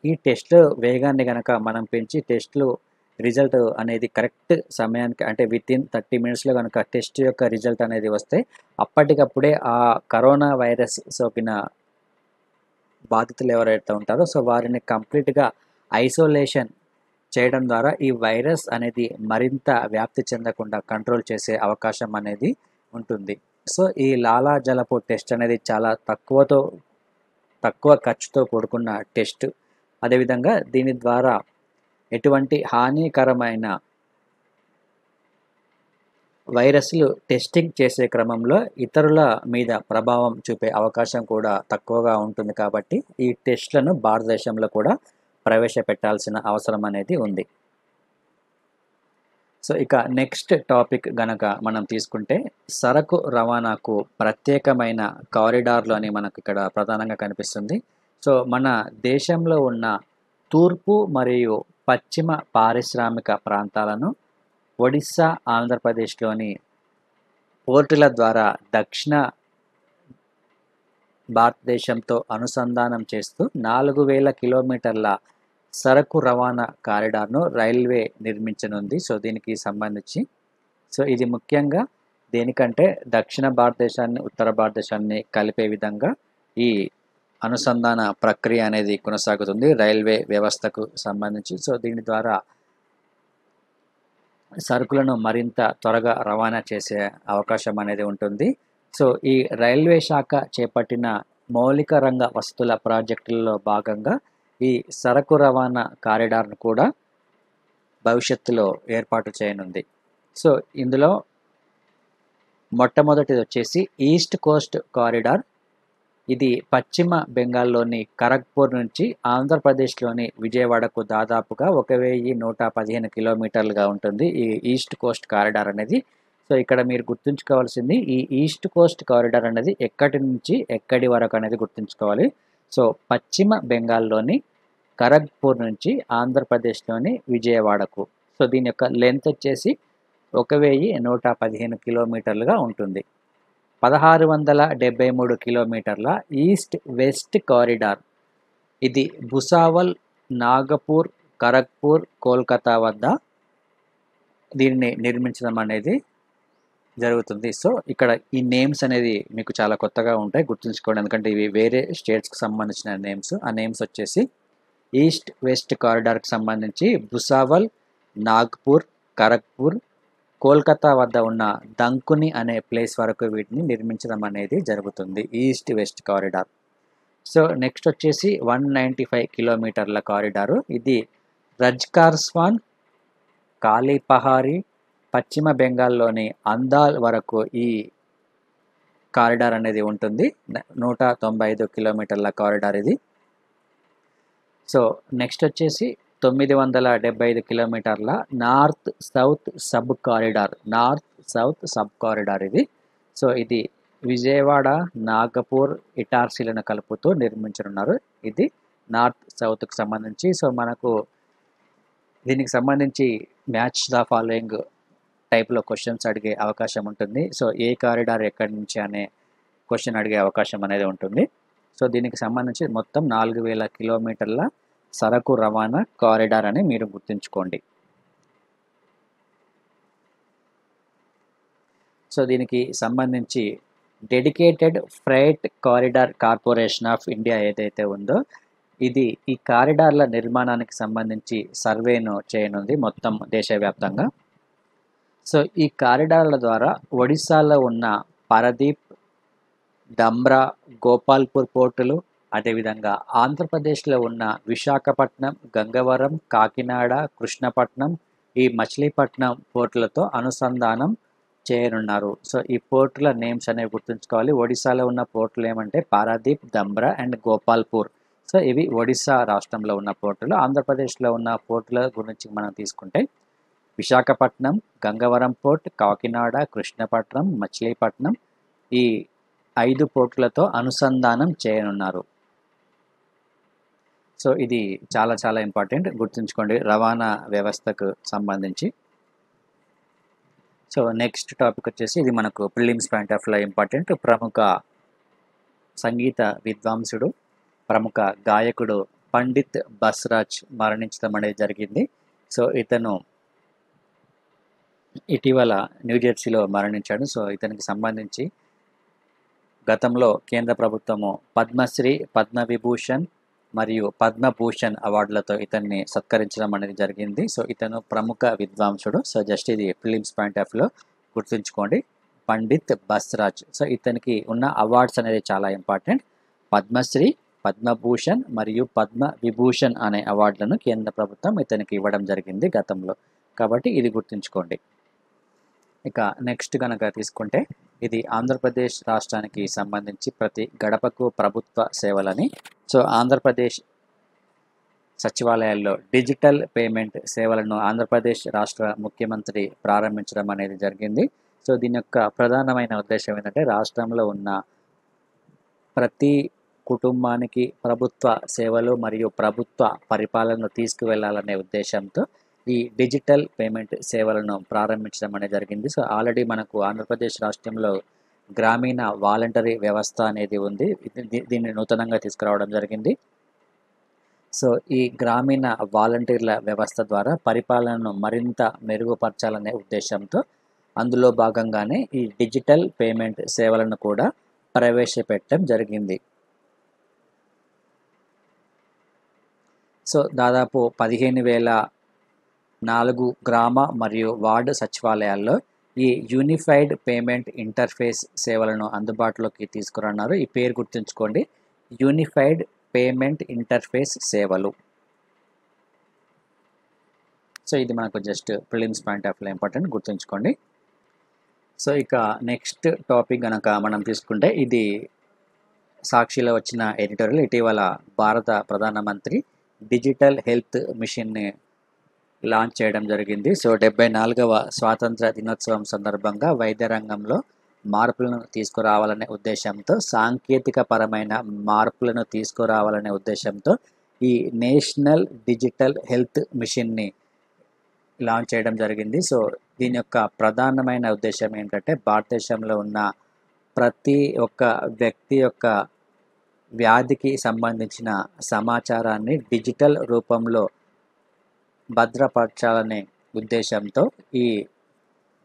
B: ఈ టెస్ట్లు వేగాన్ని మనం పెంచి టెస్ట్లు రిజల్ట్ అనేది కరెక్ట్ సమయానికి అంటే వితిన్ 30 మినిట్స్లో కనుక టెస్ట్ యొక్క రిజల్ట్ అనేది వస్తే అప్పటికప్పుడే ఆ కరోనా వైరస్ సోకిన బాధితులు ఎవరైతే ఉంటారో సో వారిని కంప్లీట్గా ఐసోలేషన్ చేయడం ద్వారా ఈ వైరస్ అనేది మరింత వ్యాప్తి చెందకుండా కంట్రోల్ చేసే అవకాశం అనేది ఉంటుంది. సో ఈ లాలాజలపు టెస్ట్ అనేది చాలా తక్కువ ఖర్చుతో కూడుకున్న టెస్ట్. అదేవిధంగా దీని ద్వారా ఎటువంటి హానికరమైన వైరస్లు టెస్టింగ్ చేసే క్రమంలో ఇతరుల మీద ప్రభావం చూపే అవకాశం కూడా తక్కువగా ఉంటుంది కాబట్టి ఈ టెస్ట్లను భారతదేశంలో కూడా ప్రవేశపెట్టాల్సిన అవసరం అనేది ఉంది. సో ఇక నెక్స్ట్ టాపిక్ గనక మనం తీసుకుంటే సరకు రవాణాకు ప్రత్యేకమైన కారిడార్లు అని మనకు ఇక్కడ ప్రధానంగా కనిపిస్తుంది. సో మన దేశంలో ఉన్న తూర్పు మరియు పశ్చిమ పారిశ్రామిక ప్రాంతాలను ఒడిస్సా, ఆంధ్రప్రదేశ్లోని పోర్టుల ద్వారా దక్షిణ భారతదేశంతో అనుసంధానం చేస్తూ 4000 కిలోమీటర్ల సరకు రవాణా కారిడార్ను రైల్వే నిర్మించనుంది. సో దీనికి సంబంధించి సో ఇది ముఖ్యంగా దేనికంటే దక్షిణ భారతదేశాన్ని ఉత్తర భారతదేశాన్ని కలిపే విధంగా ఈ అనుసంధాన ప్రక్రియ అనేది కొనసాగుతుంది రైల్వే వ్యవస్థకు సంబంధించి. సో దీని ద్వారా సరుకులను మరింత త్వరగా రవాణా చేసే అవకాశం అనేది ఉంటుంది. సో ఈ రైల్వే శాఖ చేపట్టిన మౌలిక రంగ వసతుల ప్రాజెక్టులలో భాగంగా ఈ సరకు రవాణా కారిడార్ను కూడా భవిష్యత్తులో ఏర్పాటు చేయనుంది. సో ఇందులో మొట్టమొదటిది వచ్చేసి ఈస్ట్ కోస్ట్ కారిడార్. ఇది పశ్చిమ బెంగాల్లోని ఖరగ్పూర్ నుంచి ఆంధ్రప్రదేశ్లోని విజయవాడకు దాదాపుగా 1115 కిలోమీటర్లుగా ఉంటుంది ఈ ఈస్ట్ కోస్ట్ కారిడార్ అనేది. సో ఇక్కడ మీరు గుర్తుంచుకోవాల్సింది ఈ ఈస్ట్ కోస్ట్ కారిడార్ అనేది ఎక్కడి నుంచి ఎక్కడి వరకు అనేది గుర్తుంచుకోవాలి. సో పశ్చిమ బెంగాల్లోని ఖరగ్పూర్ నుంచి ఆంధ్రప్రదేశ్లోని విజయవాడకు. సో దీని యొక్క లెంత్ వచ్చేసి 1115 కిలోమీటర్లుగా ఉంటుంది. 1673 కిలోమీటర్ల ఈస్ట్ వెస్ట్ కారిడార్. ఇది భుసావల్, నాగపూర్, ఖరగ్పూర్, కోల్కతా వద్ద దీన్ని నిర్మించడం అనేది జరుగుతుంది. సో ఇక్కడ ఈ నేమ్స్ అనేది మీకు చాలా కొత్తగా ఉంటాయి, గుర్తుంచుకోండి, ఎందుకంటే ఇవి వేరే స్టేట్స్కి సంబంధించిన నేమ్స్. ఆ నేమ్స్ వచ్చేసి ఈస్ట్ వెస్ట్ కారిడార్కి సంబంధించి భుసావల్, నాగ్పూర్, ఖరగ్పూర్, కోల్కతా వద్ద ఉన్న దంకుని అనే ప్లేస్ వరకు వీటిని నిర్మించడం అనేది జరుగుతుంది east west corridor. So next వచ్చేసి 195 కిలోమీటర్ల కారిడారు. ఇది రజ్కార్స్వాన్, కాళీపహారి, పశ్చిమ బెంగాల్లోని అందాల్ వరకు ఈ కారిడార్ అనేది ఉంటుంది. 195 కిలోమీటర్ల కారిడార్ ఇది. సో నెక్స్ట్ వచ్చేసి 975 కిలోమీటర్ల నార్త్ సౌత్ సబ్ కారిడార్ ఇది. సో ఇది విజయవాడ, నాగపూర్, ఇటార్సీలను కలుపుతూ నిర్మించనున్నారు. ఇది నార్త్ సౌత్కి సంబంధించి. సో మనకు దీనికి సంబంధించి మ్యాచ్ ద ఫాలోయింగ్ టైప్లో క్వశ్చన్స్ అడిగే అవకాశం ఉంటుంది. సో ఏ కారిడార్ ఎక్కడి నుంచి అనే క్వశ్చన్ అడిగే అవకాశం అనేది ఉంటుంది. సో దీనికి సంబంధించి మొత్తం 4000 కిలోమీటర్ల సరకు రవాణా కారిడార్ అని మీరు గుర్తుంచుకోండి. సో దీనికి సంబంధించి dedicated freight corridor corporation of India ఏదైతే ఉందో ఇది ఈ కారిడార్ల నిర్మాణానికి సంబంధించి సర్వేను చేయనుంది మొత్తం దేశవ్యాప్తంగా. సో ఈ కారిడార్ల ద్వారా ఒడిశాలో ఉన్న పారదీప్, డంబ్రా, గోపాల్పూర్ పోర్టులు, అదేవిధంగా ఆంధ్రప్రదేశ్లో ఉన్న విశాఖపట్నం, గంగవరం, కాకినాడ, కృష్ణపట్నం, ఈ మచిలీపట్నం పోర్టులతో అనుసంధానం చేయనున్నారు. సో ఈ పోర్టుల నేమ్స్ అనేవి గుర్తుంచుకోవాలి. ఒడిశాలో ఉన్న పోర్టులు ఏమంటే పారాదీప్, డంబ్రా అండ్ గోపాల్పూర్. సో ఇవి ఒడిశా రాష్ట్రంలో ఉన్న పోర్టులు. ఆంధ్రప్రదేశ్లో ఉన్న పోర్టుల గురించి మనం తీసుకుంటే విశాఖపట్నం, గంగవరం పోర్ట్, కాకినాడ, కృష్ణపట్నం, మచిలీపట్నం ఈ 5 పోర్టులతో అనుసంధానం చేయనున్నారు. సో ఇది చాలా చాలా ఇంపార్టెంట్, గుర్తుంచుకోండి రవాణా వ్యవస్థకు సంబంధించి. సో నెక్స్ట్ టాపిక్ వచ్చేసి ఇది మనకు prelims point of view important. ప్రముఖ సంగీత విద్వాంసుడు, ప్రముఖ గాయకుడు పండిత్ బస్రాజ్ మరణించడం అనేది జరిగింది. సో ఇతను ఇటీవల న్యూజెర్సీలో మరణించాడు. సో ఇతనికి సంబంధించి గతంలో కేంద్ర ప్రభుత్వము పద్మశ్రీ, పద్మవిభూషణ్ మరియు పద్మభూషణ్ అవార్డులతో ఇతన్ని సత్కరించడం అనేది జరిగింది. సో ఇతను ప్రముఖ విద్వాంసుడు. సో జస్ట్ ఇది ఫిలిమ్స్ పాయింట్ ఆఫ్ వ్యూలో గుర్తుంచుకోండి, పండిత్ బస్రాజ్. సో ఇతనికి ఉన్న అవార్డ్స్ అనేది చాలా ఇంపార్టెంట్. పద్మశ్రీ, పద్మభూషణ్ మరియు పద్మవిభూషణ్ అనే అవార్డులను కేంద్ర ప్రభుత్వం ఇతనికి ఇవ్వడం జరిగింది గతంలో. కాబట్టి ఇది గుర్తుంచుకోండి. ఇక నెక్స్ట్ కనుక తీసుకుంటే ఇది ఆంధ్రప్రదేశ్ రాష్ట్రానికి సంబంధించి ప్రతి గడపకు ప్రభుత్వ సేవలని. సో ఆంధ్రప్రదేశ్ సచివాలయాల్లో డిజిటల్ పేమెంట్ సేవలను ఆంధ్రప్రదేశ్ రాష్ట్ర ముఖ్యమంత్రి ప్రారంభించడం అనేది జరిగింది. సో దీని యొక్క ప్రధానమైన ఉద్దేశం ఏంటంటే రాష్ట్రంలో ఉన్న ప్రతి కుటుంబానికి ప్రభుత్వ సేవలు మరియు ప్రభుత్వ పరిపాలనను తీసుకువెళ్లాలనే ఉద్దేశంతో ఈ డిజిటల్ పేమెంట్ సేవలను ప్రారంభించడం అనేది జరిగింది. సో ఆల్రెడీ మనకు ఆంధ్రప్రదేశ్ రాష్ట్రంలో గ్రామీణ వాలంటరీ వ్యవస్థ అనేది ఉంది. దీన్ని నూతనంగా తీసుకురావడం జరిగింది. సో ఈ గ్రామీణ వాలంటీర్ల వ్యవస్థ ద్వారా పరిపాలనను మరింత మెరుగుపరచాలనే ఉద్దేశంతో అందులో భాగంగానే ఈ డిజిటల్ పేమెంట్ సేవలను కూడా ప్రవేశపెట్టడం జరిగింది. సో దాదాపు 15,004 గ్రామ మరియు వార్డు సచివాలయాల్లో ఈ యూనిఫైడ్ పేమెంట్ ఇంటర్ఫేస్ సేవలను అందుబాటులోకి తీసుకురన్నారు. ఈ పేరు గుర్తుంచుకోండి, యూనిఫైడ్ పేమెంట్ ఇంటర్ఫేస్ సేవలు. సో ఇది మనకు just prelims point of view important, గుర్తుంచుకోండి. సో ఇక నెక్స్ట్ టాపిక్ కనుక మనం తీసుకుంటే ఇది సాక్షిలో వచ్చిన ఎడిటోరియల్. ఇటీవల భారత ప్రధానమంత్రి డిజిటల్ హెల్త్ మిషన్ని లాంచ్ చేయడం జరిగింది. సో 74వ స్వాతంత్ర దినోత్సవం సందర్భంగా వైద్య రంగంలో మార్పులను తీసుకురావాలనే ఉద్దేశంతో, సాంకేతిక పరమైన మార్పులను తీసుకురావాలనే ఉద్దేశంతో ఈ నేషనల్ డిజిటల్ హెల్త్ మిషన్ని లాంచ్ చేయడం జరిగింది. సో దీని యొక్క ప్రధానమైన ఉద్దేశం ఏంటంటే భారతదేశంలో ఉన్న ప్రతి ఒక్క వ్యక్తి యొక్క వ్యాధికి సంబంధించిన సమాచారాన్ని డిజిటల్ రూపంలో భద్రపరచాలనే ఉద్దేశంతో ఈ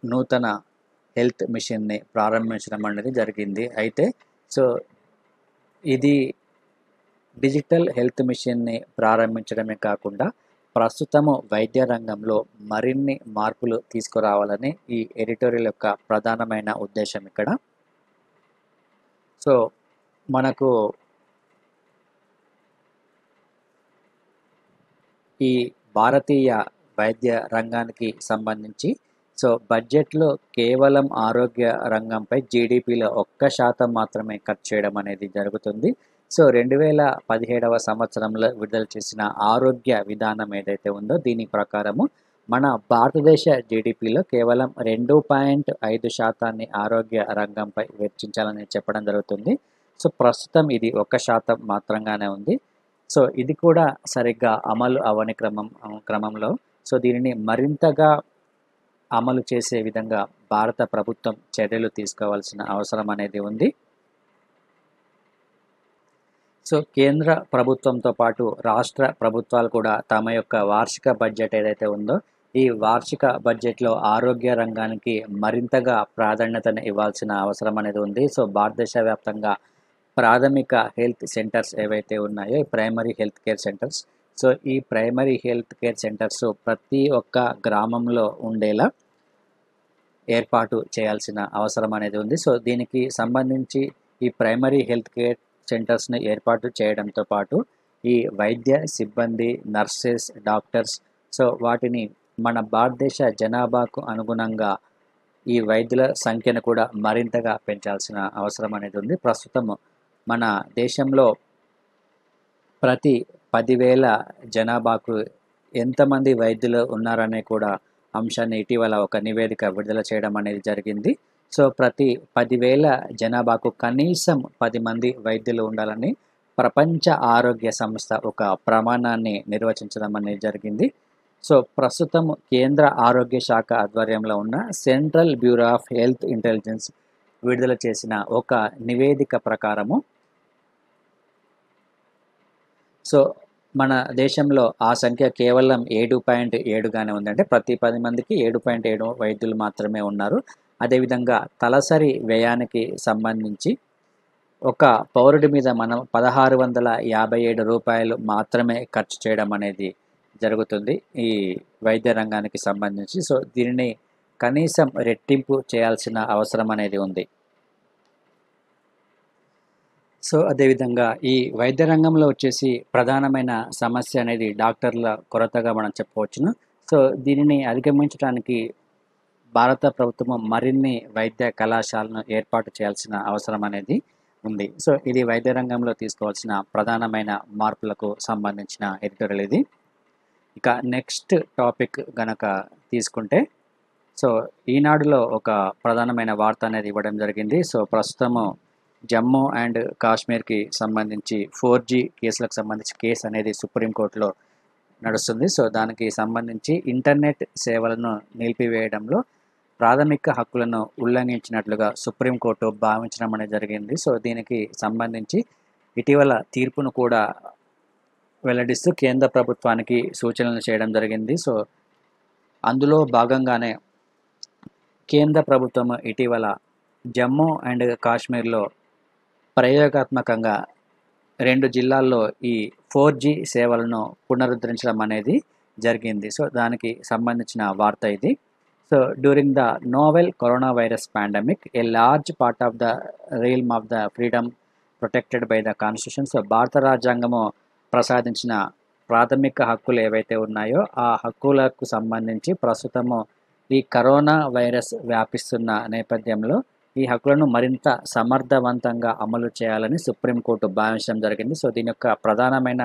B: నూతన హెల్త్ మిషన్ని ప్రారంభించడం అనేది జరిగింది. అయితే సో ఇది డిజిటల్ హెల్త్ మిషన్ని ప్రారంభించడమే కాకుండా ప్రస్తుతము వైద్య రంగంలో మరిన్ని మార్పులు తీసుకురావాలని ఈ ఎడిటోరియల్ యొక్క ప్రధానమైన ఉద్దేశం ఇక్కడ. సో మనకు ఈ భారతీయ వైద్య రంగానికి సంబంధించి సో బడ్జెట్లో కేవలం ఆరోగ్య రంగంపై జీడిపిలో 1% మాత్రమే ఖర్చు చేయడం అనేది జరుగుతుంది. సో 2017వ సంవత్సరంలో విడుదల చేసిన ఆరోగ్య విధానం ఏదైతే ఉందో దీని ప్రకారము మన భారతదేశ జీడిపిలో కేవలం 2.5% ఆరోగ్య రంగంపై వెచ్చించాలని చెప్పడం జరుగుతుంది. సో ప్రస్తుతం ఇది 1% మాత్రంగానే ఉంది. సో ఇది కూడా సరిగ్గా అమలు అవని క్రమంలో సో దీనిని మరింతగా అమలు చేసే విధంగా భారత ప్రభుత్వం చర్యలు తీసుకోవాల్సిన అవసరం అనేది ఉంది. సో కేంద్ర ప్రభుత్వంతో పాటు రాష్ట్ర ప్రభుత్వాలు కూడా తమ యొక్క వార్షిక బడ్జెట్ ఏదైతే ఉందో ఈ వార్షిక బడ్జెట్లో ఆరోగ్య రంగానికి మరింతగా ప్రాధాన్యతను ఇవ్వాల్సిన అవసరం అనేది ఉంది. సో భారతదేశ వ్యాప్తంగా ప్రాథమిక హెల్త్ సెంటర్స్ ఏవైతే ఉన్నాయో primary health care centres, so ఈ ప్రైమరీ హెల్త్ కేర్ సెంటర్స్ ప్రతి ఒక్క గ్రామంలో ఉండేలా ఏర్పాటు చేయాల్సిన అవసరం అనేది ఉంది. సో దీనికి సంబంధించి ఈ ప్రైమరీ హెల్త్ కేర్ సెంటర్స్ని ఏర్పాటు చేయడంతో పాటు ఈ వైద్య సిబ్బంది, నర్సెస్, డాక్టర్స్ సో వాటిని మన భారతదేశ జనాభాకు అనుగుణంగా ఈ వైద్యుల సంఖ్యను కూడా మరింతగా పెంచాల్సిన అవసరం అనేది ఉంది. ప్రస్తుతం మన దేశంలో ప్రతి 10,000 జనాభాకు ఎంతమంది వైద్యులు ఉన్నారనే కూడా అంశాన్ని ఇటీవల ఒక నివేదిక విడుదల చేయడం అనేది జరిగింది. సో ప్రతి 10,000 జనాభాకు కనీసం 10 మంది వైద్యులు ఉండాలని ప్రపంచ ఆరోగ్య సంస్థ ఒక ప్రమాణాన్ని నిర్వచించడం అనేది జరిగింది. సో ప్రస్తుతం కేంద్ర ఆరోగ్య శాఖ ఆధ్వర్యంలో ఉన్న central bureau of health intelligence విడుదల చేసిన ఒక నివేదిక ప్రకారము సో మన దేశంలో ఆ సంఖ్య కేవలం 7.7గానే ఉంది. అంటే ప్రతి 10 మందికి 7.7 వైద్యులు మాత్రమే ఉన్నారు. అదేవిధంగా తలసరి వ్యయానికి సంబంధించి ఒక పౌరుడి మీద మనం రూ. 1657 మాత్రమే ఖర్చు చేయడం అనేది జరుగుతుంది ఈ వైద్య రంగానికి సంబంధించి. సో దీనిని కనీసం రెట్టింపు చేయాల్సిన అవసరం అనేది ఉంది. సో అదేవిధంగా ఈ వైద్య రంగంలో వచ్చేసి ప్రధానమైన సమస్య అనేది డాక్టర్ల కొరతగా మనం చెప్పవచ్చును. సో దీనిని అధిగమించడానికి భారత ప్రభుత్వం మరిన్ని వైద్య కళాశాలను ఏర్పాటు చేయాల్సిన అవసరం అనేది ఉంది. సో ఇది వైద్య రంగంలో తీసుకోవాల్సిన ప్రధానమైన మార్పులకు సంబంధించిన ఎడిటోరియల్ ఇది. ఇక నెక్స్ట్ టాపిక్ గనక తీసుకుంటే, సో ఈనాడులో ఒక ప్రధానమైన వార్త అనేది ఇవ్వడం జరిగింది. సో ప్రస్తుతము జమ్మూ అండ్ కాశ్మీర్కి సంబంధించి 4G కేసులకు సంబంధించి కేసు అనేది సుప్రీంకోర్టులో నడుస్తుంది. సో దానికి సంబంధించి ఇంటర్నెట్ సేవలను నిలిపివేయడంలో ప్రాథమిక హక్కులను ఉల్లంఘించినట్లుగా సుప్రీంకోర్టు భావించడం అనేది జరిగింది. సో దీనికి సంబంధించి ఇటీవల తీర్పును కూడా వెల్లడిస్తూ కేంద్ర ప్రభుత్వానికి సూచనలు చేయడం జరిగింది. సో అందులో భాగంగానే కేంద్ర ప్రభుత్వం ఇటీవల జమ్మూ అండ్ కాశ్మీర్లో ప్రయోగాత్మకంగా 2 జిల్లాల్లో ఈ 4G సేవలను పునరుద్ధరించడం అనేది జరిగింది. సో దానికి సంబంధించిన వార్త ఇది. So during the novel corona virus pandemic a large part of the realm of the freedom protected by the constitution. So భారత రాజ్యాంగము ప్రసాదించిన ప్రాథమిక హక్కులు ఏవైతే ఉన్నాయో ఆ హక్కులకు సంబంధించి ప్రస్తుతము ఈ కరోనా వైరస్ వ్యాపిస్తున్న నేపథ్యంలో ఈ హక్కులను మరింత సమర్థవంతంగా అమలు చేయాలని సుప్రీంకోర్టు భావించడం జరిగింది. సో దీని యొక్క ప్రధానమైన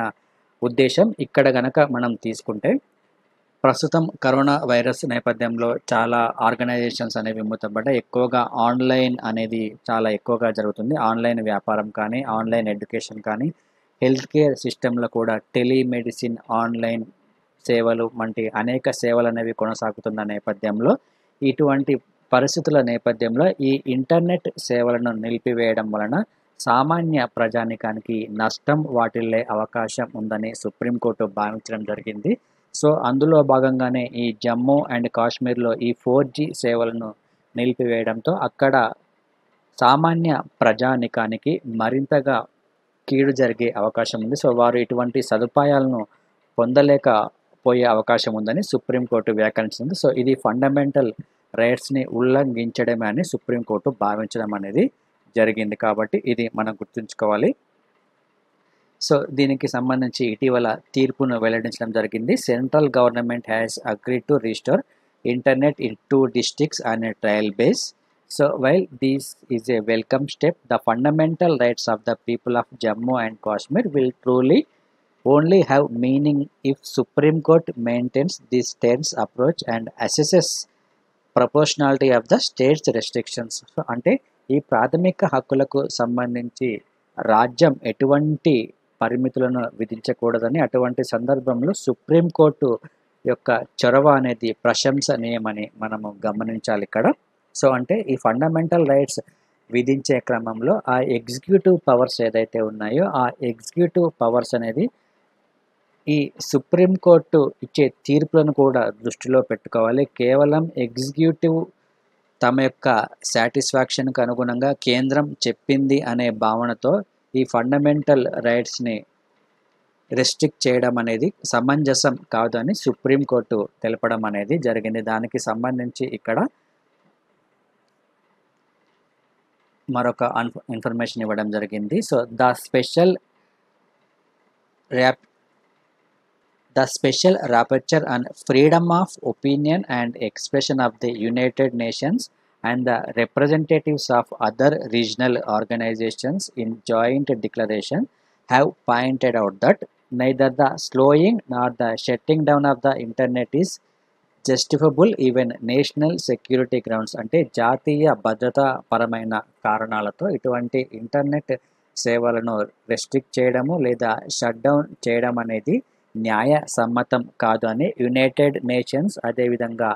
B: ఉద్దేశం ఇక్కడ గనక మనం తీసుకుంటే, ప్రస్తుతం కరోనా వైరస్ నేపథ్యంలో చాలా ఆర్గనైజేషన్స్ అనేవి మూతపడ్డాయి. ఎక్కువగా ఆన్లైన్ అనేది చాలా ఎక్కువగా జరుగుతుంది. ఆన్లైన్ వ్యాపారం కానీ, ఆన్లైన్ ఎడ్యుకేషన్ కానీ, హెల్త్ కేర్ సిస్టంలో కూడా టెలిమెడిసిన్, ఆన్లైన్ సేవలు వంటి అనేక సేవలు అనేవి కొనసాగుతున్న నేపథ్యంలో, ఇటువంటి పరిస్థితుల నేపథ్యంలో ఈ ఇంటర్నెట్ సేవలను నిలిపివేయడం వలన సామాన్య ప్రజానికానికి నష్టం వాటిల్లే అవకాశం ఉందని సుప్రీంకోర్టు భావించడం జరిగింది. సో అందులో భాగంగానే ఈ జమ్మూ అండ్ కాశ్మీర్లో ఈ 4G సేవలను నిలిపివేయడంతో అక్కడ సామాన్య ప్రజానికానికి మరింతగా కీడు జరిగే అవకాశం ఉంది. సో వారు ఇటువంటి సదుపాయాలను పొందలేకపోయే అవకాశం ఉందని సుప్రీంకోర్టు వ్యాఖ్యానించింది. సో ఇది ఫండమెంటల్ రైట్స్ని ఉల్లంఘించడమే అని సుప్రీంకోర్టు భావించడం అనేది జరిగింది. కాబట్టి ఇది మనం గుర్తుంచుకోవాలి. సో దీనికి సంబంధించి ఇటీవల తీర్పును వెల్లడించడం జరిగింది. Central government has agreed to restore internet in 2 districts on a trial base. So while this is a welcome step, the fundamental rights of the people of Jammu and Kashmir will truly only have meaning if Supreme Court maintains this stance approach and assesses proportionality of the state's restrictions. So అంటే ఈ ప్రాథమిక హక్కులకు సంబంధించి రాజ్యం ఎటువంటి పరిమితులను విధించకూడదని, అటువంటి సందర్భంలో సుప్రీంకోర్టు యొక్క చొరవ అనేది ప్రశంసనీయమని మనము గమనించాలి ఇక్కడ. సో అంటే ఈ ఫండమెంటల్ రైట్స్ విధించే క్రమంలో ఆ ఎగ్జిక్యూటివ్ పవర్స్ ఏదైతే ఉన్నాయో ఆ ఎగ్జిక్యూటివ్ పవర్స్ అనేది ఈ సుప్రీంకోర్టు ఇచ్చే తీర్పులను కూడా దృష్టిలో పెట్టుకోవాలి. కేవలం ఎగ్జిక్యూటివ్ తమ యొక్క సాటిస్ఫాక్షన్కు అనుగుణంగా కేంద్రం చెప్పింది అనే భావనతో ఈ ఫండమెంటల్ రైట్స్ని రెస్ట్రిక్ట్ చేయడం అనేది సమంజసం కాదు అని సుప్రీంకోర్టు తెలపడం అనేది జరిగింది. దానికి సంబంధించి ఇక్కడ మరొక ఇన్ఫర్మేషన్ ఇవ్వడం జరిగింది. So the special rapporteur on freedom of opinion and expression of the United Nations and the representatives of other regional organizations in joint declaration have pointed out that neither the slowing nor the shutting down of the internet is justifiable even national security grounds. అంటే జాతీయ భద్రతా పరమైన కారణాలతో ఇటువంటి internet సేవలను restrict చేయడము లేదా shut down చేయడం అనేది న్యాయ సమ్మతం కాదు అని యునైటెడ్ నేషన్స్ అదేవిధంగా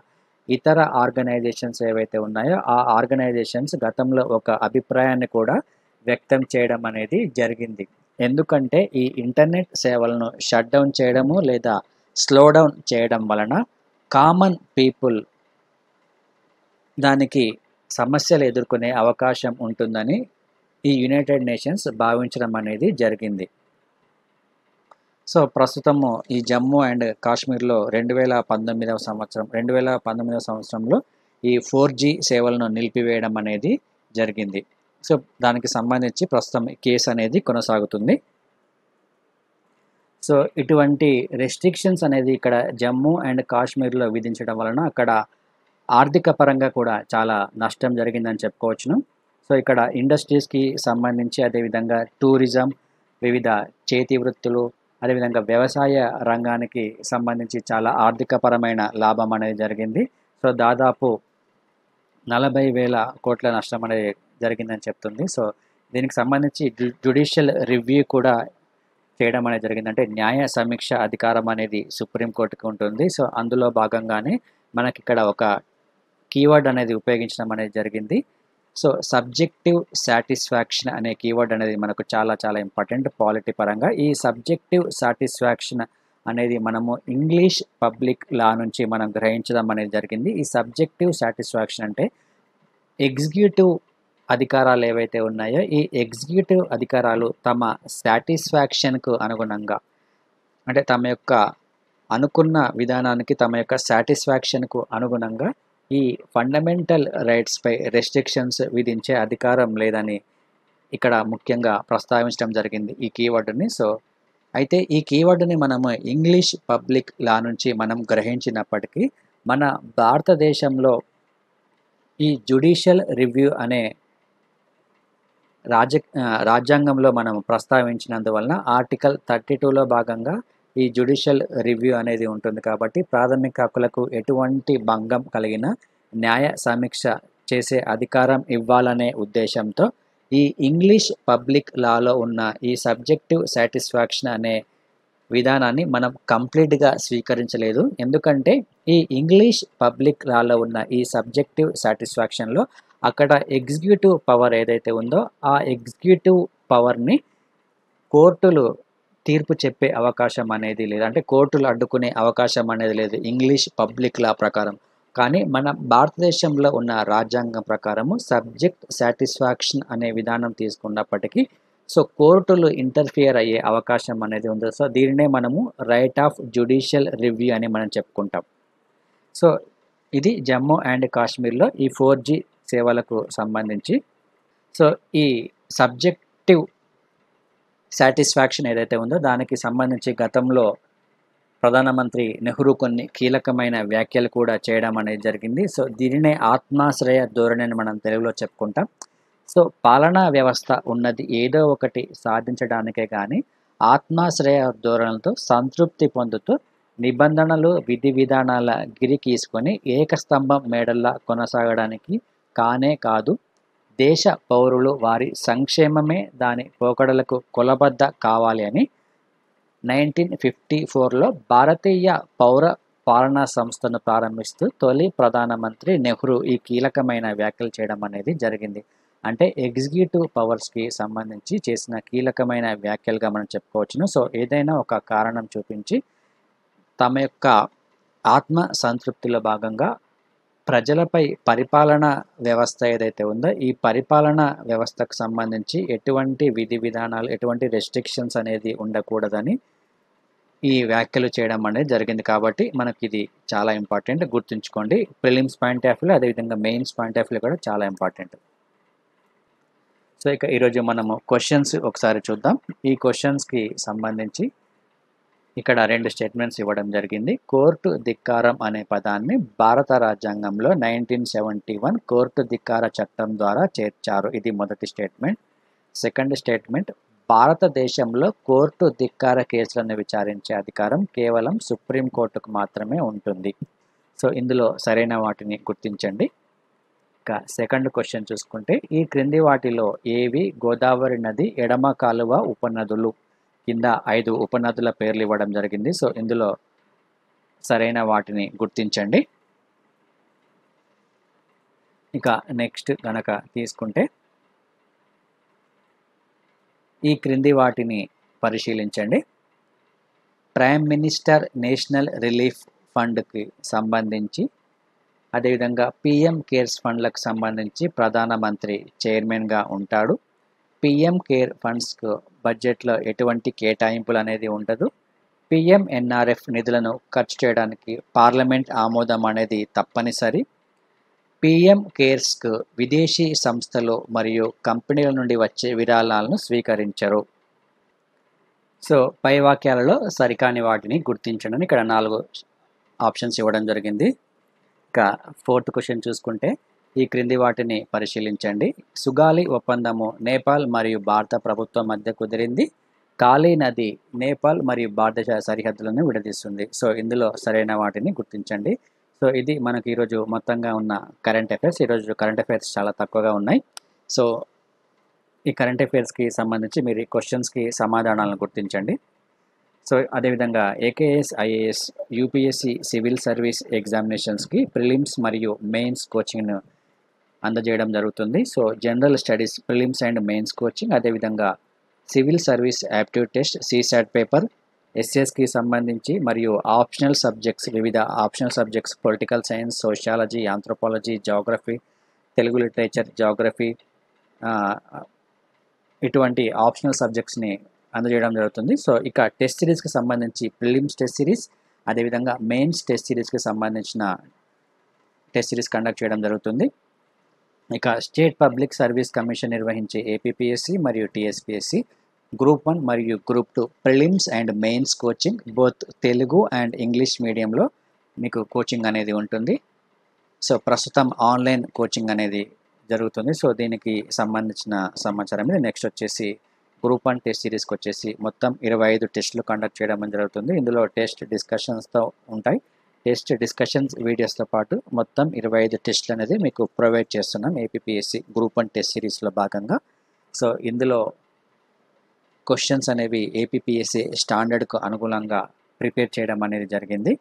B: ఇతర ఆర్గనైజేషన్స్ ఏవైతే ఉన్నాయో ఆ ఆర్గనైజేషన్స్ గతంలో ఒక అభిప్రాయాన్ని కూడా వ్యక్తం చేయడం అనేది జరిగింది. ఎందుకంటే ఈ ఇంటర్నెట్ సేవలను షట్ డౌన్ చేయడము లేదా స్లో డౌన్ చేయడం వలన కామన్ పీపుల్ దానికి సమస్యలు ఎదుర్కొనే అవకాశం ఉంటుందని ఈ యునైటెడ్ నేషన్స్ భావించడం అనేది జరిగింది. సో ప్రస్తుతము ఈ జమ్మూ అండ్ కాశ్మీర్లో 2019వ సంవత్సరంలో ఈ 4G సేవలను నిలిపివేయడం అనేది జరిగింది. సో దానికి సంబంధించి ప్రస్తుతం కేసు అనేది కొనసాగుతుంది. సో ఇటువంటి రెస్ట్రిక్షన్స్ అనేది ఇక్కడ జమ్మూ అండ్ కాశ్మీర్లో విధించడం వలన అక్కడ ఆర్థిక పరంగా కూడా చాలా నష్టం జరిగిందని చెప్పుకోవచ్చును. సో ఇక్కడ ఇండస్ట్రీస్కి సంబంధించి, అదేవిధంగా టూరిజం, వివిధ చేతి వృత్తులు, అదేవిధంగా వ్యవసాయ రంగానికి సంబంధించి చాలా ఆర్థికపరమైన లాభం అనేది జరిగింది. సో దాదాపు 40,000 కోట్ల నష్టం అనేది జరిగిందని చెప్తుంది. సో దీనికి సంబంధించి జ్యుడిషియల్ రివ్యూ కూడా చేయడం అనేది జరిగింది. అంటే న్యాయ సమీక్ష అధికారం అనేది సుప్రీంకోర్టుకి ఉంటుంది. సో అందులో భాగంగానే మనకి ఇక్కడ ఒక కీవర్డ్ అనేది ఉపయోగించడం అనేది జరిగింది. సో సబ్జెక్టివ్ సాటిస్ఫాక్షన్ అనే కీవర్డ్ అనేది మనకు చాలా చాలా ఇంపార్టెంట్ పాలిటీ పరంగా. ఈ సబ్జెక్టివ్ సాటిస్ఫాక్షన్ అనేది మనము ఇంగ్లీష్ పబ్లిక్ లా నుంచి మనం గ్రహించడం అనేది జరిగింది. ఈ సబ్జెక్టివ్ సాటిస్ఫాక్షన్ అంటే ఎగ్జిక్యూటివ్ అధికారాలు ఏవైతే ఉన్నాయో ఈ ఎగ్జిక్యూటివ్ అధికారాలు తమ సాటిస్ఫాక్షన్కు అనుగుణంగా, అంటే తమ యొక్క అనుకున్న విధానానికి, తమ యొక్క సాటిస్ఫాక్షన్కు అనుగుణంగా ఈ ఫండమెంటల్ రైట్స్పై రెస్ట్రిక్షన్స్ విధించే అధికారం లేదని ఇక్కడ ముఖ్యంగా ప్రస్తావించడం జరిగింది ఈ కీవర్డ్ని. సో అయితే ఈ కీవర్డ్ని మనము ఇంగ్లీష్ పబ్లిక్ లా నుంచి మనం గ్రహించినప్పటికీ మన భారతదేశంలో ఈ జ్యుడిషియల్ రివ్యూ అనే రాజ్యాంగంలో మనం ప్రస్తావించినందువలన ఆర్టికల్ 32లో భాగంగా ఈ జ్యుడిషియల్ రివ్యూ అనేది ఉంటుంది. కాబట్టి ప్రాథమిక హక్కులకు ఎటువంటి భంగం కలిగిన న్యాయ సమీక్ష చేసే అధికారం ఇవ్వాలనే ఉద్దేశంతో ఈ ఇంగ్లీష్ పబ్లిక్ లాలో ఉన్న ఈ సబ్జెక్టివ్ సాటిస్ఫాక్షన్ అనే విధానాన్ని మనం కంప్లీట్గా స్వీకరించలేదు. ఎందుకంటే ఈ ఇంగ్లీష్ పబ్లిక్ లాలో ఉన్న ఈ సబ్జెక్టివ్ సాటిస్ఫాక్షన్లో అక్కడ ఎగ్జిక్యూటివ్ పవర్ ఏదైతే ఉందో ఆ ఎగ్జిక్యూటివ్ పవర్ని కోర్టులు తీర్పు చెప్పే అవకాశం అనేది లేదు, అంటే కోర్టులు అడ్డుకునే అవకాశం అనేది లేదు ఇంగ్లీష్ పబ్లిక్ లా ప్రకారం. కానీ మన భారతదేశంలో ఉన్న రాజ్యాంగం ప్రకారము సబ్జెక్ట్ సాటిస్ఫాక్షన్ అనే విధానం తీసుకున్నప్పటికీ సో కోర్టులు ఇంటర్ఫియర్ అయ్యే అవకాశం అనేది ఉంది. సో దీనినే మనము రైట్ ఆఫ్ జ్యుడిషియల్ రివ్యూ అని మనం చెప్పుకుంటాం. సో ఇది జమ్మూ అండ్ కాశ్మీర్లో ఈ 4G సేవలకు సంబంధించి. సో ఈ సబ్జెక్టివ్ సాటిస్ఫాక్షన్ ఏదైతే ఉందో దానికి సంబంధించి గతంలో ప్రధానమంత్రి నెహ్రూ కొన్ని కీలకమైన వ్యాఖ్యలు కూడా చేయడం అనేది జరిగింది. సో దీనినే ఆత్మాశ్రయ ధోరణి అని మనం తెలుగులో చెప్పుకుంటాం. సో పాలనా వ్యవస్థ ఉన్నది ఏదో ఒకటి సాధించడానికే కానీ ఆత్మాశ్రయ ధోరణులతో సంతృప్తి పొందుతూ నిబంధనలు విధి విధానాల గిరి గీసుకొని ఏకస్తంభం మేడల్లా కొనసాగడానికి కానే కాదు. దేశ పౌరులు వారి సంక్షేమమే దాని పోకడలకు కొలబద్ద కావాలి అని 1954లో భారతీయ పౌర పాలనా సంస్థను ప్రారంభిస్తూ తొలి ప్రధానమంత్రి నెహ్రూ ఈ కీలకమైన వ్యాఖ్యలు చేయడం అనేది జరిగింది. అంటే ఎగ్జిక్యూటివ్ పవర్స్కి సంబంధించి చేసిన కీలకమైన వ్యాఖ్యలుగా మనం చెప్పుకోవచ్చును. సో ఏదైనా ఒక కారణం చూపించి తమ యొక్క ఆత్మ సంతృప్తిలో భాగంగా ప్రజలపై పరిపాలనా వ్యవస్థ ఏదైతే ఉందో ఈ పరిపాలనా వ్యవస్థకు సంబంధించి ఎటువంటి విధి విధానాలు, ఎటువంటి రెస్ట్రిక్షన్స్ అనేది ఉండకూడదని ఈ వ్యాఖ్యలు చేయడం అనేది జరిగింది. కాబట్టి మనకి ఇది చాలా ఇంపార్టెంట్, గుర్తుంచుకోండి. ప్రిలిమ్స్ పాయింట్ ఆఫ్ వ్యూ అదేవిధంగా మెయిన్స్ పాయింట్ ఆఫ్ వ్యూ కూడా చాలా ఇంపార్టెంట్. సో ఇక ఈరోజు మనము క్వశ్చన్స్ ఒకసారి చూద్దాం. ఈ క్వశ్చన్స్కి సంబంధించి ఇక్కడ 2 స్టేట్మెంట్స్ ఇవ్వడం జరిగింది. కోర్టు ధిక్కారం అనే పదాన్ని భారత రాజ్యాంగంలో 1971 కోర్టు ధిక్కార చట్టం ద్వారా చేర్చారు. ఇది మొదటి స్టేట్మెంట్. సెకండ్ స్టేట్మెంట్, భారతదేశంలో కోర్టు ధిక్కార కేసులను విచారించే అధికారం కేవలం సుప్రీంకోర్టుకు మాత్రమే ఉంటుంది. సో ఇందులో సరైన వాటిని గుర్తించండి. ఇక సెకండ్ క్వశ్చన్ చూసుకుంటే ఈ క్రింది వాటిలో ఏవి గోదావరి నది ఎడమ కాలువ ఉపనదులు కింద 5 ఉపనదుల పేర్లు ఇవ్వడం జరిగింది. సో ఇందులో సరైన వాటిని గుర్తించండి. ఇక నెక్స్ట్ గనక తీసుకుంటే ఈ క్రింది వాటిని పరిశీలించండి. ప్రైమ్ మినిస్టర్ నేషనల్ రిలీఫ్ ఫండ్కి సంబంధించి, అదేవిధంగా పిఎం కేర్స్ ఫండ్లకు సంబంధించి ప్రధానమంత్రి చైర్మన్గా ఉంటాడు. పిఎం కేర్ ఫండ్స్కు బడ్జెట్లో ఎటువంటి కేటాయింపులు అనేది ఉండదు. పిఎంఎన్ఆర్ఎఫ్ నిధులను ఖర్చు చేయడానికి పార్లమెంట్ ఆమోదం అనేది తప్పనిసరి. పిఎం కేర్స్కు విదేశీ సంస్థలు మరియు కంపెనీల నుండి వచ్చే విరాళాలను స్వీకరించరు. సో పై వాక్యాలలో సరికాని వాటిని గుర్తించండి. ఇక్కడ 4 ఆప్షన్స్ ఇవ్వడం జరిగింది. ఇక 4th క్వశ్చన్ చూసుకుంటే, ఈ క్రింది వాటిని పరిశీలించండి. సుగాలి ఒప్పందము నేపాల్ మరియు భారత ప్రభుత్వం మధ్య కుదిరింది. కాళీ నది నేపాల్ మరియు భారతదేశ సరిహద్దులను విడదీస్తుంది. సో ఇందులో సరైన వాటిని గుర్తించండి. సో ఇది మనకి ఈరోజు మొత్తంగా ఉన్న కరెంట్ అఫైర్స్. ఈరోజు కరెంట్ అఫైర్స్ చాలా తక్కువగా ఉన్నాయి. సో ఈ కరెంట్ అఫైర్స్కి సంబంధించి మీరు ఈ క్వశ్చన్స్కి సమాధానాలను గుర్తించండి. సో అదేవిధంగా AKS IAS UPSC civil service ఎగ్జామినేషన్స్కి ప్రిలిమ్స్ మరియు మెయిన్స్ కోచింగ్ను అందజేయడం జరుగుతుంది. So general studies prelims and mains coaching, అదేవిధంగా civil service aptitude test, CSAT paper, ఎస్ఎస్కి సంబంధించి మరియు ఆప్షనల్ సబ్జెక్ట్స్, వివిధ optional subjects political science, sociology, anthropology, geography, Telugu literature, geography, ఇటువంటి ఆప్షనల్ సబ్జెక్ట్స్ని అందజేయడం జరుగుతుంది. సో ఇక టెస్ట్ సిరీస్కి సంబంధించి ప్రిలిమ్స్ టెస్ట్ సిరీస్, అదేవిధంగా మెయిన్స్ టెస్ట్ సిరీస్కి సంబంధించిన టెస్ట్ సిరీస్ కండక్ట్ చేయడం జరుగుతుంది. ఇక స్టేట్ పబ్లిక్ సర్వీస్ కమిషన్ నిర్వహించే ఏపీపీఎస్సి మరియు టీఎస్పీఎస్సి గ్రూప్ 1 మరియు group 2 prelims and mains coaching both Telugu and English మీడియంలో మీకు కోచింగ్ అనేది ఉంటుంది. సో ప్రస్తుతం ఆన్లైన్ కోచింగ్ అనేది జరుగుతుంది. సో దీనికి సంబంధించిన సమాచారం ఇది. నెక్స్ట్ వచ్చేసి గ్రూప్ 1 టెస్ట్ సిరీస్కి వచ్చేసి మొత్తం 25 టెస్టులు కండక్ట్ చేయడం జరుగుతుంది. ఇందులో టెస్ట్ డిస్కషన్స్తో ఉంటాయి. టెస్ట్ డిస్కషన్స్ వీడియోస్తో పాటు మొత్తం 25 టెస్టులు అనేది మీకు ప్రొవైడ్ చేస్తున్నాం ఏపీపీఎస్సి గ్రూప్ 1 టెస్ట్ సిరీస్లో భాగంగా. సో ఇందులో క్వశ్చన్స్ అనేవి ఏపీపీఎస్సి స్టాండర్డ్కు అనుగుణంగా ప్రిపేర్ చేయడం అనేది జరిగింది.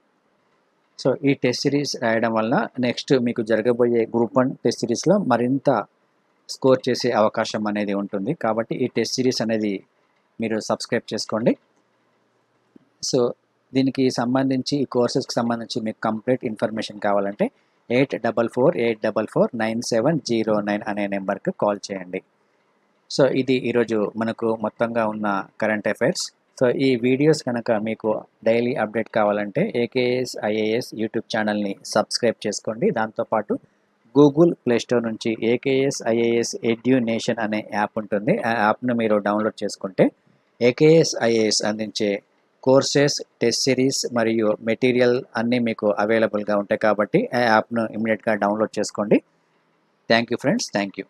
B: సో ఈ టెస్ట్ సిరీస్ రాయడం వల్ల నెక్స్ట్ మీకు జరగబోయే గ్రూప్ 1 టెస్ట్ సిరీస్లో మరింత స్కోర్ చేసే అవకాశం అనేది ఉంటుంది. కాబట్టి ఈ టెస్ట్ సిరీస్ అనేది మీరు సబ్స్క్రైబ్ చేసుకోండి. సో దీనికి సంబంధించి ఈ కోర్సెస్కి సంబంధించి మీకు కంప్లీట్ ఇన్ఫర్మేషన్ కావాలంటే 8444849709 అనే నెంబర్కి కాల్ చేయండి. సో ఇది ఈరోజు మనకు మొత్తంగా ఉన్న కరెంట్ అఫైర్స్. సో ఈ వీడియోస్ కనుక మీకు డైలీ అప్డేట్ కావాలంటే ఏకేఎస్ ఐఏఎస్ యూట్యూబ్ ఛానల్ని సబ్స్క్రైబ్ చేసుకోండి. దాంతోపాటు గూగుల్ ప్లేస్టోర్ నుంచి ఏకేఎస్ ఐఏఎస్ ఎడ్యునేషన్ అనే యాప్ ఉంటుంది. ఆ యాప్ను మీరు డౌన్లోడ్ చేసుకుంటే ఏకేఎస్ ఐఏఎస్ అందించే కోర్సెస్, టెస్ట్ సిరీస్ మరియు మెటీరియల్ అన్నీ మీకు అవైలబుల్గా ఉంటాయి. కాబట్టి ఆ యాప్ను ఇమీడియట్గా డౌన్లోడ్ చేసుకోండి. Thank you friends. Thank you.